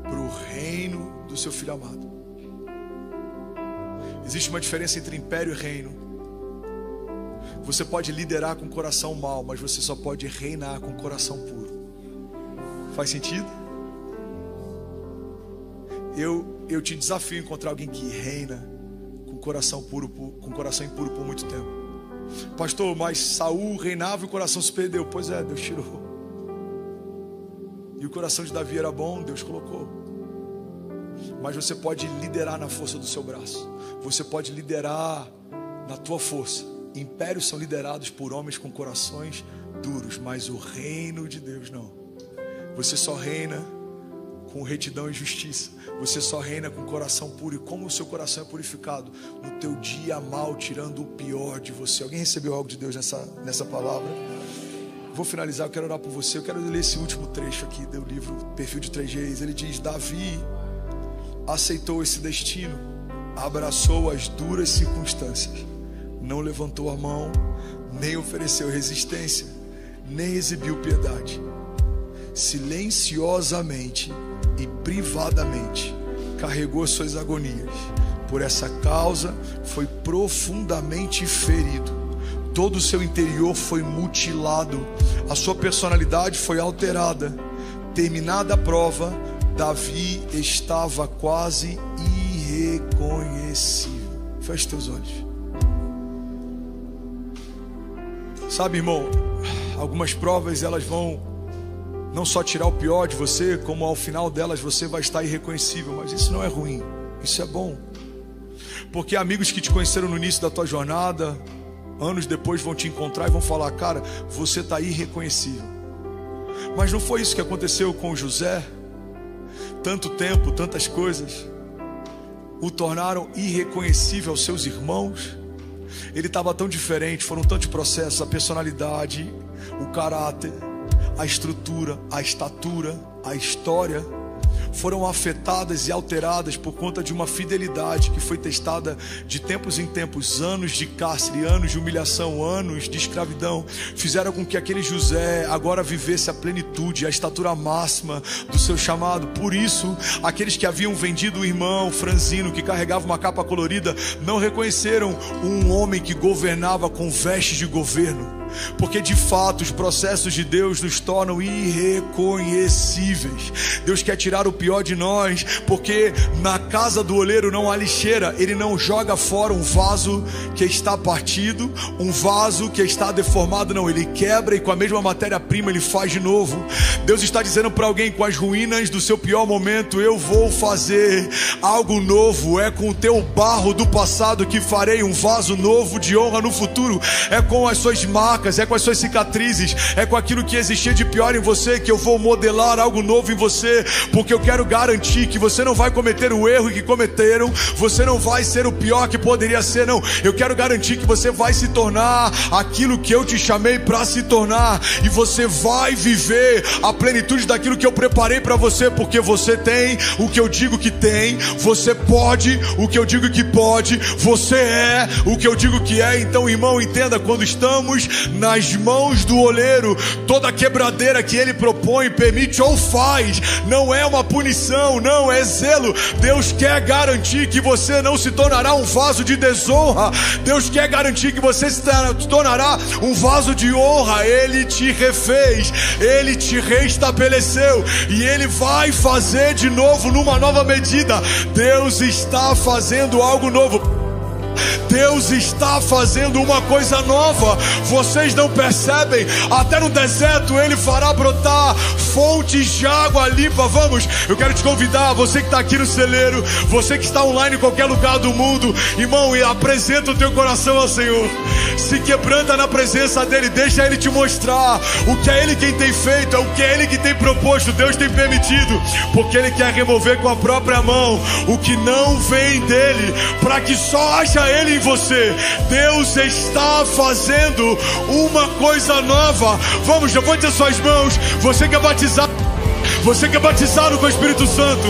Speaker 3: para o reino do seu Filho amado. Existe uma diferença entre império e reino. Você pode liderar com coração mau, mas você só pode reinar com coração puro. Faz sentido? Eu te desafio a encontrar alguém que reina com coração puro, com coração impuro por muito tempo. Pastor, mas Saul reinava e o coração se perdeu. Pois é, Deus tirou. E o coração de Davi era bom, Deus colocou. Mas você pode liderar na força do seu braço. Você pode liderar na tua força. Impérios são liderados por homens com corações duros, mas o reino de Deus não. Você só reina com retidão e justiça. Você só reina com coração puro. E como o seu coração é purificado? No teu dia mal, tirando o pior de você. Alguém recebeu algo de Deus nessa palavra? Vou finalizar, eu quero orar por você. Eu quero ler esse último trecho aqui do livro Perfil de 3 Reis. Ele diz, Davi aceitou esse destino, abraçou as duras circunstâncias, não levantou a mão, nem ofereceu resistência, nem exibiu piedade. Silenciosamente e privadamente carregou suas agonias, Por essa causa foi profundamente ferido. Todo o seu interior foi mutilado. A sua personalidade foi alterada. Terminada a prova, Davi estava quase irreconhecível. Feche teus olhos. Sabe, irmão, algumas provas elas vão não só tirar o pior de você, como ao final delas você vai estar irreconhecível. Mas isso não é ruim, isso é bom. Porque amigos que te conheceram no início da tua jornada, anos depois vão te encontrar e vão falar: cara, você está irreconhecível. Mas não foi isso que aconteceu com José? Tanto tempo, tantas coisas o tornaram irreconhecível aos seus irmãos. Ele estava tão diferente, foram tantos processos, a personalidade, o caráter, a estrutura, a estatura, a história foram afetadas e alteradas por conta de uma fidelidade que foi testada de tempos em tempos. Anos de cárcere, anos de humilhação, anos de escravidão fizeram com que aquele José agora vivesse a plenitude, a estatura máxima do seu chamado. Por isso, aqueles que haviam vendido o irmão franzino que carregava uma capa colorida não reconheceram um homem que governava com vestes de governo. Porque de fato os processos de Deus nos tornam irreconhecíveis. Deus quer tirar o pior de nós, porque na casa do oleiro não há lixeira. Ele não joga fora um vaso que está partido, um vaso que está deformado, não. Ele quebra e com a mesma matéria-prima ele faz de novo. Deus está dizendo para alguém: com as ruínas do seu pior momento eu vou fazer algo novo. É com o teu barro do passado que farei um vaso novo de honra no futuro. É com as suas marcas, é com as suas cicatrizes, é com aquilo que existia de pior em você que eu vou modelar algo novo em você. Porque eu quero garantir que você não vai cometer o erro que cometeram, você não vai ser o pior que poderia ser, não. Eu quero garantir que você vai se tornar aquilo que eu te chamei para se tornar, e você vai viver a plenitude daquilo que eu preparei para você. Porque você tem o que eu digo que tem, você pode o que eu digo que pode, você é o que eu digo que é. Então, irmão, entenda, quando estamos nas mãos do oleiro, toda quebradeira que ele propõe, permite ou faz, não é uma punição, não, é zelo. Deus quer garantir que você não se tornará um vaso de desonra. Deus quer garantir que você se tornará um vaso de honra. Ele te refez, ele te reestabeleceu, e ele vai fazer de novo numa nova medida. Deus está fazendo algo novo. Deus está fazendo uma coisa nova. Vocês não percebem? Até no deserto ele fará brotar fontes de água limpa. Vamos, eu quero te convidar, você que está aqui no celeiro, você que está online em qualquer lugar do mundo, irmão, e apresenta o teu coração ao Senhor. Se quebranta na presença dele, deixa ele te mostrar o que é ele quem tem feito, é o que é ele que tem proposto. Deus tem permitido, porque ele quer remover com a própria mão o que não vem dele, para que só haja ele em você. Deus está fazendo uma coisa nova. Vamos, levante as suas mãos. Você que é batizado, você que é batizado com o Espírito Santo,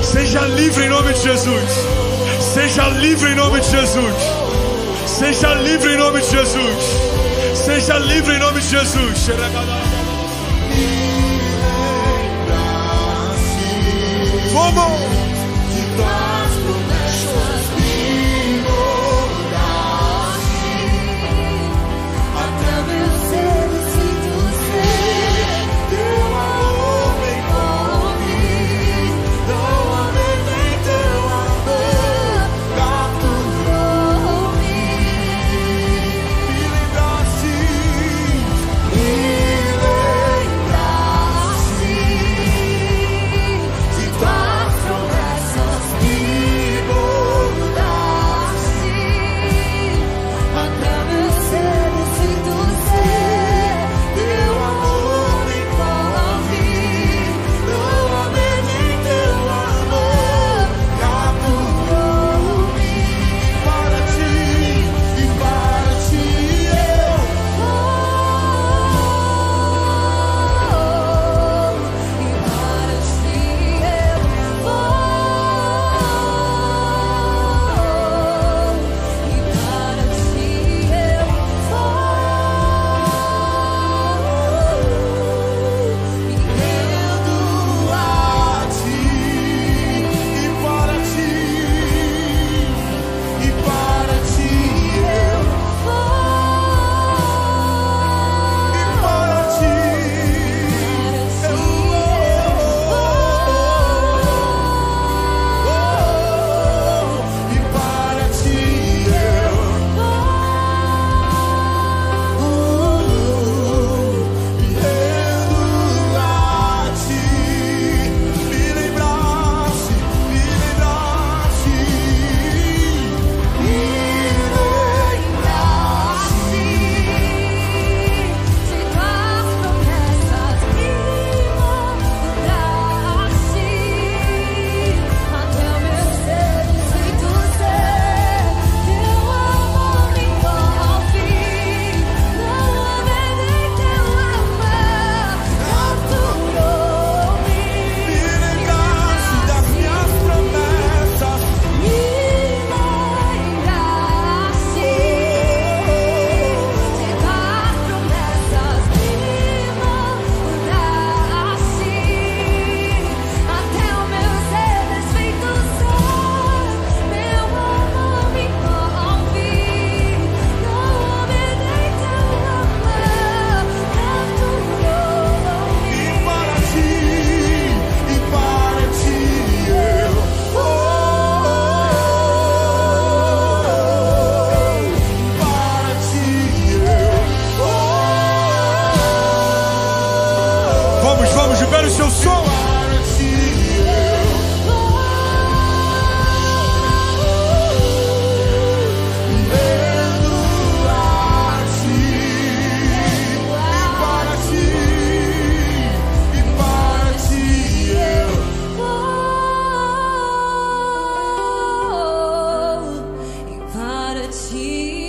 Speaker 3: seja livre em nome de Jesus. Seja livre em nome de Jesus. Seja livre em nome de Jesus. Seja livre em nome de Jesus. Vamos!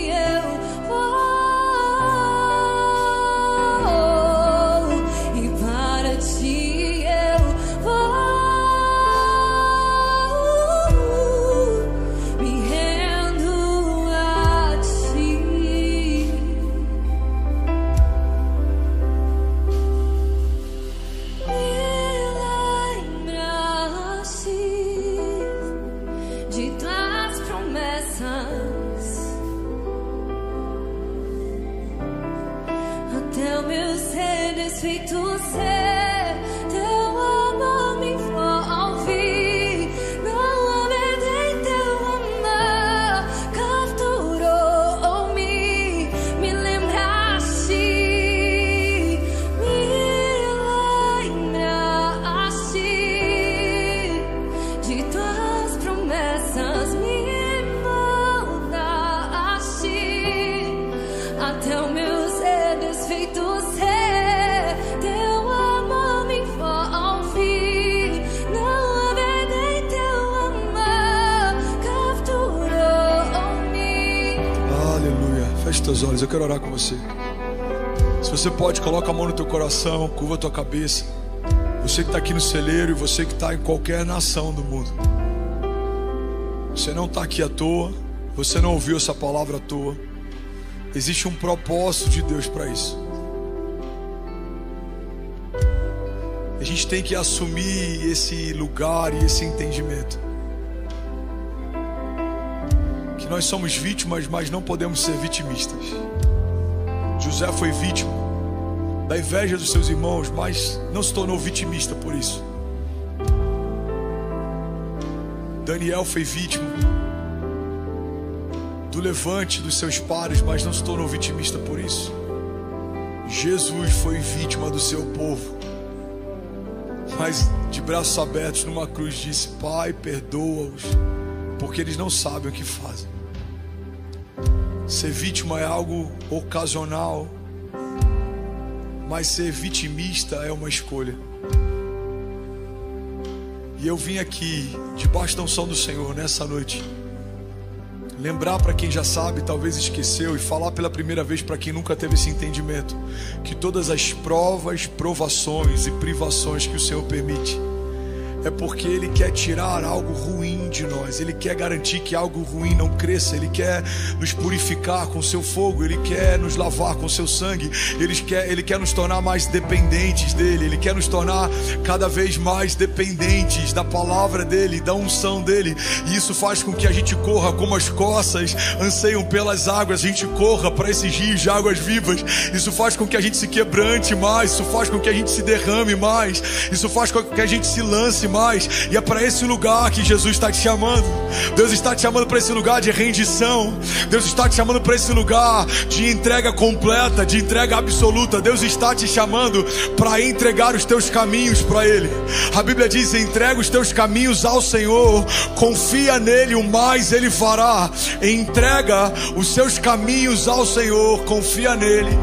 Speaker 2: eu vou, e para ti eu vou, me rendo a ti. Me lembra-se de tuas promessas, até o meu ser desfeito ser, teu amor me envolve, não obedei teu amor, capturou-me, me lembraste, de tuas promessas, me moldaste, até o meu ser desfeito ser, teu amor me envolve, não obedei teu amor, capturou-me.
Speaker 3: Aleluia. Feche teus olhos, eu quero orar com você. Se você pode, coloca a mão no teu coração, curva a tua cabeça. Você que está aqui no celeiro e você que está em qualquer nação do mundo. Você não está aqui à toa, você não ouviu essa palavra à toa. Existe um propósito de Deus para isso. A gente tem que assumir esse lugar e esse entendimento. Que nós somos vítimas, mas não podemos ser vitimistas. José foi vítima da inveja dos seus irmãos, mas não se tornou vitimista por isso. Daniel foi vítima do levante dos seus pares, mas não se tornou vitimista por isso. Jesus foi vítima do seu povo, mas de braços abertos numa cruz disse: Pai, perdoa-os, porque eles não sabem o que fazem. Ser vítima é algo ocasional, mas ser vitimista é uma escolha. E eu vim aqui, debaixo da unção do Senhor, nessa noite, lembrar para quem já sabe, talvez esqueceu, e falar pela primeira vez para quem nunca teve esse entendimento, que todas as provas, provações e privações que o Senhor permite, é porque Ele quer tirar algo ruim de nós. Ele quer garantir que algo ruim não cresça. Ele quer nos purificar com seu fogo. Ele quer nos lavar com seu sangue. Ele quer nos tornar mais dependentes dEle. Ele quer nos tornar cada vez mais dependentes da palavra dEle, da unção dEle. E isso faz com que a gente corra como as corças anseiam pelas águas. A gente corra para esses rios de águas vivas. Isso faz com que a gente se quebrante mais. Isso faz com que a gente se derrame mais. Isso faz com que a gente se lance mais. E é para esse lugar que Jesus está te chamando. Deus está te chamando para esse lugar de rendição. Deus está te chamando para esse lugar de entrega completa, de entrega absoluta. Deus está te chamando para entregar os teus caminhos para Ele. A Bíblia diz: entrega os teus caminhos ao Senhor, confia nele, o mais Ele fará. Entrega os seus caminhos ao Senhor, confia nele,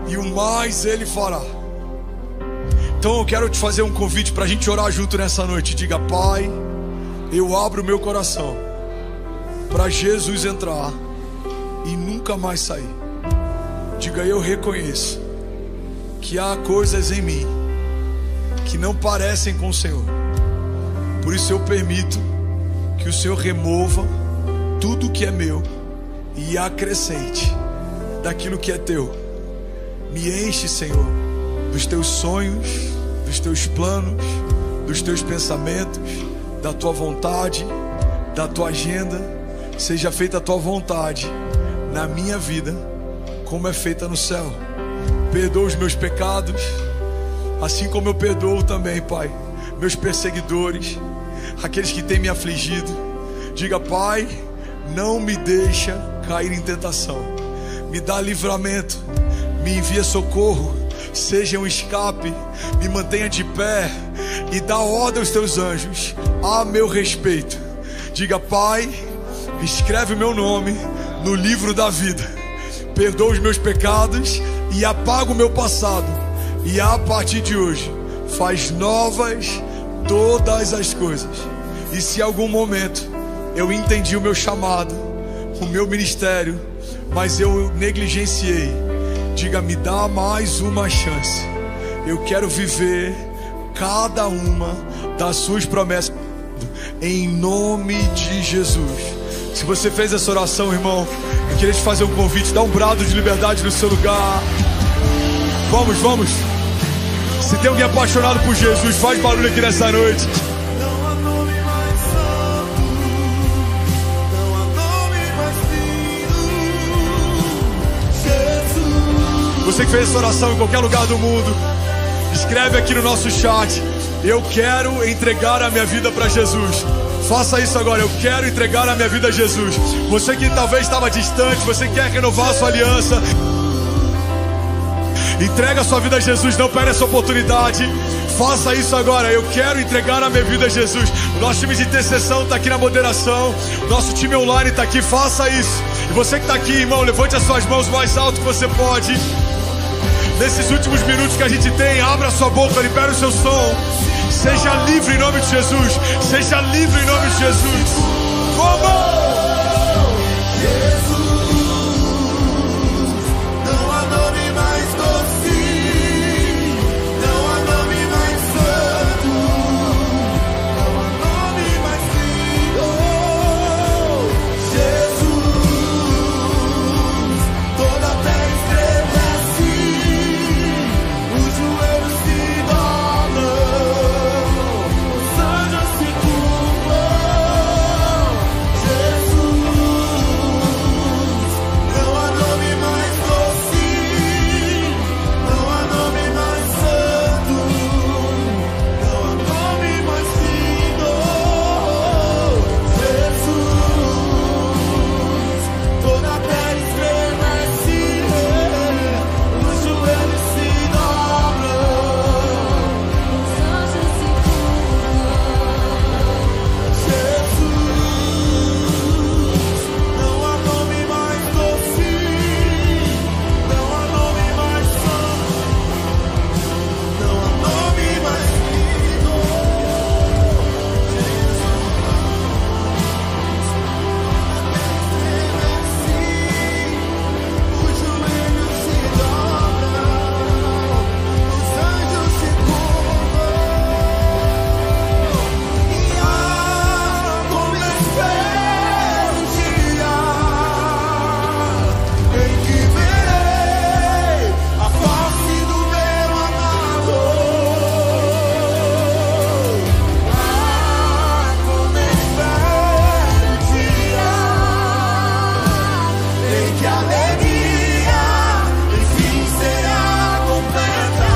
Speaker 3: e o mais Ele fará. Então eu quero te fazer um convite para a gente orar junto nessa noite. Diga: Pai, eu abro o meu coração para Jesus entrar e nunca mais sair. Diga: eu reconheço que há coisas em mim que não parecem com o Senhor. Por isso eu permito que o Senhor remova tudo que é meu e acrescente daquilo que é teu. Me enche, Senhor, dos teus sonhos, dos teus planos, dos teus pensamentos, da tua vontade, da tua agenda. Seja feita a tua vontade na minha vida, como é feita no céu. Perdoa os meus pecados, assim como eu perdoo também, Pai, meus perseguidores, aqueles que têm me afligido. Diga: Pai, não me deixa cair em tentação. Me dá livramento, me envia socorro, seja um escape, me mantenha de pé e dá ordem aos teus anjos a meu respeito. Diga: Pai, escreve o meu nome no livro da vida. Perdoa os meus pecados e apaga o meu passado. E a partir de hoje, faz novas todas as coisas. E se em algum momento eu entendi o meu chamado, o meu ministério, mas eu negligenciei. Diga, me dá mais uma chance. Eu quero viver cada uma das suas promessas, em nome de Jesus. Se você fez essa oração, irmão, eu queria te fazer um convite. Dá um brado de liberdade no seu lugar. Vamos, vamos. Se tem alguém apaixonado por Jesus, faz barulho aqui nessa noite.
Speaker 4: Não há nome mais santo, não há nome mais lindo. Jesus.
Speaker 3: Você que fez essa oração em qualquer lugar do mundo, escreve aqui no nosso chat: eu quero entregar a minha vida para Jesus. Faça isso agora. Eu quero entregar a minha vida a Jesus. Você que talvez estava distante, você quer renovar a sua aliança, entrega a sua vida a Jesus. Não perde essa oportunidade. Faça isso agora. Eu quero entregar a minha vida a Jesus. O nosso time de intercessão está aqui na moderação. O nosso time online está aqui. Faça isso. E você que está aqui, irmão, levante as suas mãos o mais alto que você pode. Nesses últimos minutos que a gente tem, abra a sua boca, libera o seu som. Seja livre em nome de Jesus. Seja livre em nome de Jesus. Vamos!
Speaker 4: Não há nome mais doce, não há nome mais santo, não há nome mais lindo. Jesus, toda a terra estremece, os joelhos se dobram, os anjos se curvam. Jesus, não há nome mais doce, não há nome mais santo, não há nome mais lindo. Jesus, toda a terra estremece, os joelhos se dobram, os anjos se curvam. Jesus, não há nome mais doce, não há nome mais santo, não há nome mais lindo. Os joelhos se dobram, os anjos se curvam. E como espero o dia em que verei a face do meu amado. Como espero o dia em que a alegria enfim será completa.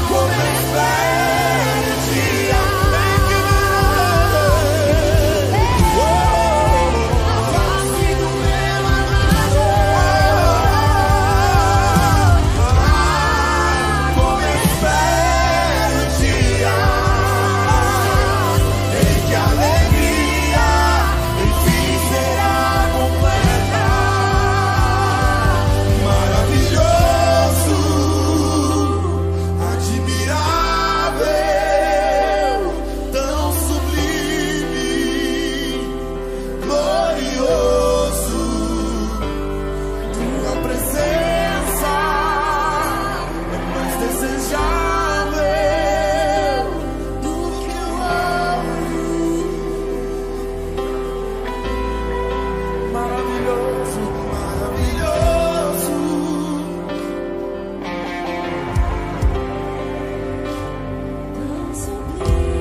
Speaker 4: Como espero o dia em que verei a face do meu amado. Como espero o dia em que a alegria enfim será completa. Maravilhoso, admirável, tão sublime, glorioso. Tua presença é mais desejável do que o ouro. Maravilhoso, maravilhoso.
Speaker 2: Tão sublime,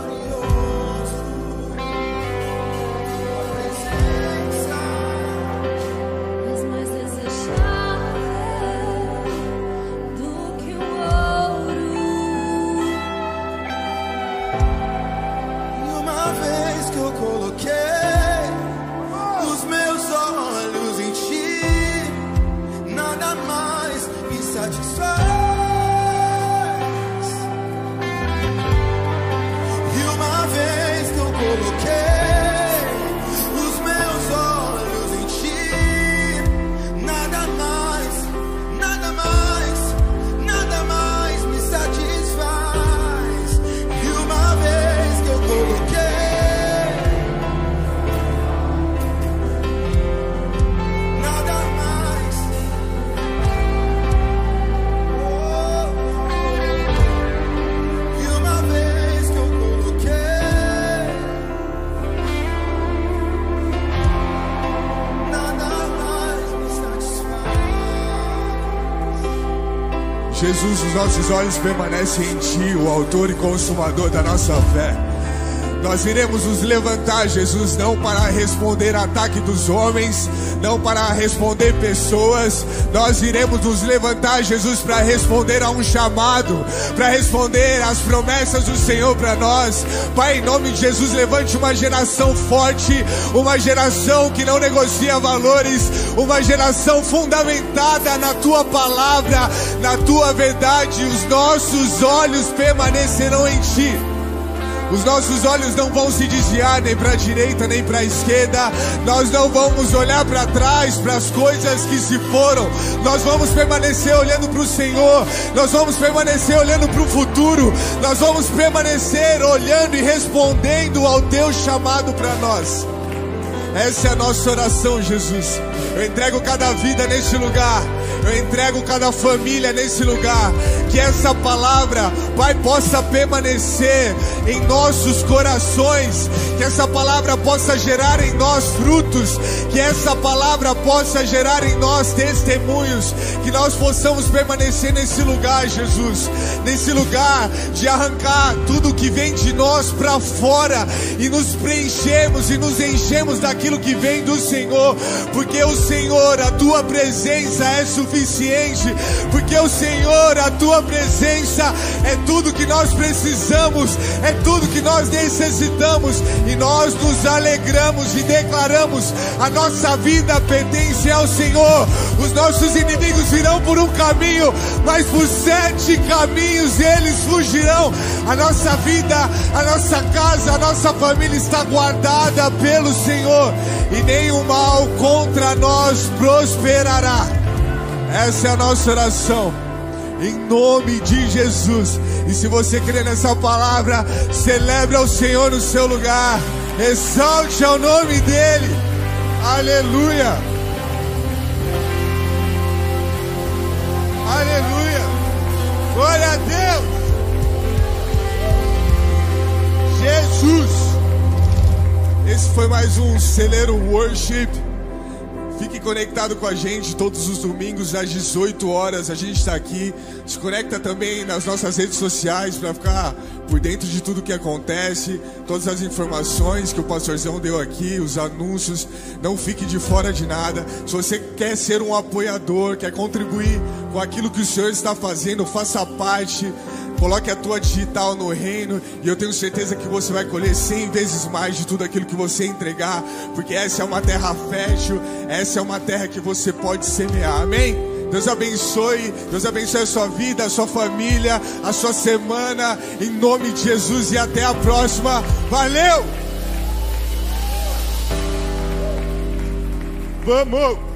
Speaker 4: Glorioso, tua presença
Speaker 2: és mais desejável do que o ouro.
Speaker 4: E uma vez que eu coloquei os meus olhos em ti, nada mais me satisfaz. E uma vez que eu coloquei os meus olhos em ti, nada mais, nada mais, nada mais me satisfaz. E uma Jesus, os nossos olhos permanecem em Ti, o autor e consumador da nossa fé. Nós iremos nos levantar, Jesus, não para responder ataque dos homens, não para responder pessoas. Nós iremos nos levantar, Jesus, para responder a um chamado, para responder às promessas do Senhor para nós. Pai, em nome de Jesus, levante uma geração forte, uma geração que não negocia valores, uma geração fundamentada na Tua palavra, na Tua verdade. Os nossos olhos permanecerão em Ti. Os nossos olhos não vão se desviar nem para a direita nem para a esquerda. Nós não vamos olhar para trás, para as coisas que se foram. Nós vamos permanecer olhando para o Senhor. Nós vamos permanecer olhando para o futuro. Nós vamos permanecer olhando e respondendo ao Teu chamado para nós. Essa é a nossa oração, Jesus. Eu entrego cada vida neste lugar. Eu entrego cada família nesse lugar. Que essa palavra, Pai, possa permanecer em nossos corações. Que essa palavra possa gerar em nós frutos. Que essa palavra possa gerar em nós testemunhos. Que nós possamos permanecer nesse lugar, Jesus. Nesse lugar de arrancar tudo que vem de nós para fora. E nos preenchemos e nos enchemos daquilo que vem do Senhor. Porque o Senhor, a Tua presença é suficiente. Porque o Senhor, a Tua presença é tudo que nós precisamos, é tudo que nós necessitamos. E nós nos alegramos e declaramos: a nossa vida pertence ao Senhor. Os nossos inimigos virão por um caminho, mas por 7 caminhos eles fugirão. A nossa vida, a nossa casa, a nossa família está guardada pelo Senhor, e nenhum mal contra nós prosperará. Essa é a nossa oração, em nome de Jesus. E se você crê nessa palavra, celebre ao Senhor no seu lugar, exalte ao nome dEle. Aleluia, aleluia, glória a Deus. Jesus. Esse foi mais um Celeiro Worship. Fique conectado com a gente todos os domingos às 18 horas. A gente está aqui. Se conecta também nas nossas redes sociais para ficar por dentro de tudo que acontece. Todas as informações que o pastorzão deu aqui, os anúncios. Não fique de fora de nada. Se você quer ser um apoiador, quer contribuir com aquilo que o Senhor está fazendo, faça parte. Coloque a tua digital no reino, e eu tenho certeza que você vai colher 100 vezes mais de tudo aquilo que você entregar, porque essa é uma terra fértil, essa é uma terra que você pode semear, amém? Deus abençoe a sua vida, a sua família, a sua semana, em nome de Jesus, e até a próxima, valeu! Vamos!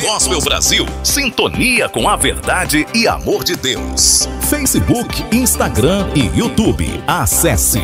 Speaker 1: Gospel Brasil, sintonia com a verdade e amor de Deus. Facebook, Instagram e YouTube. Acesse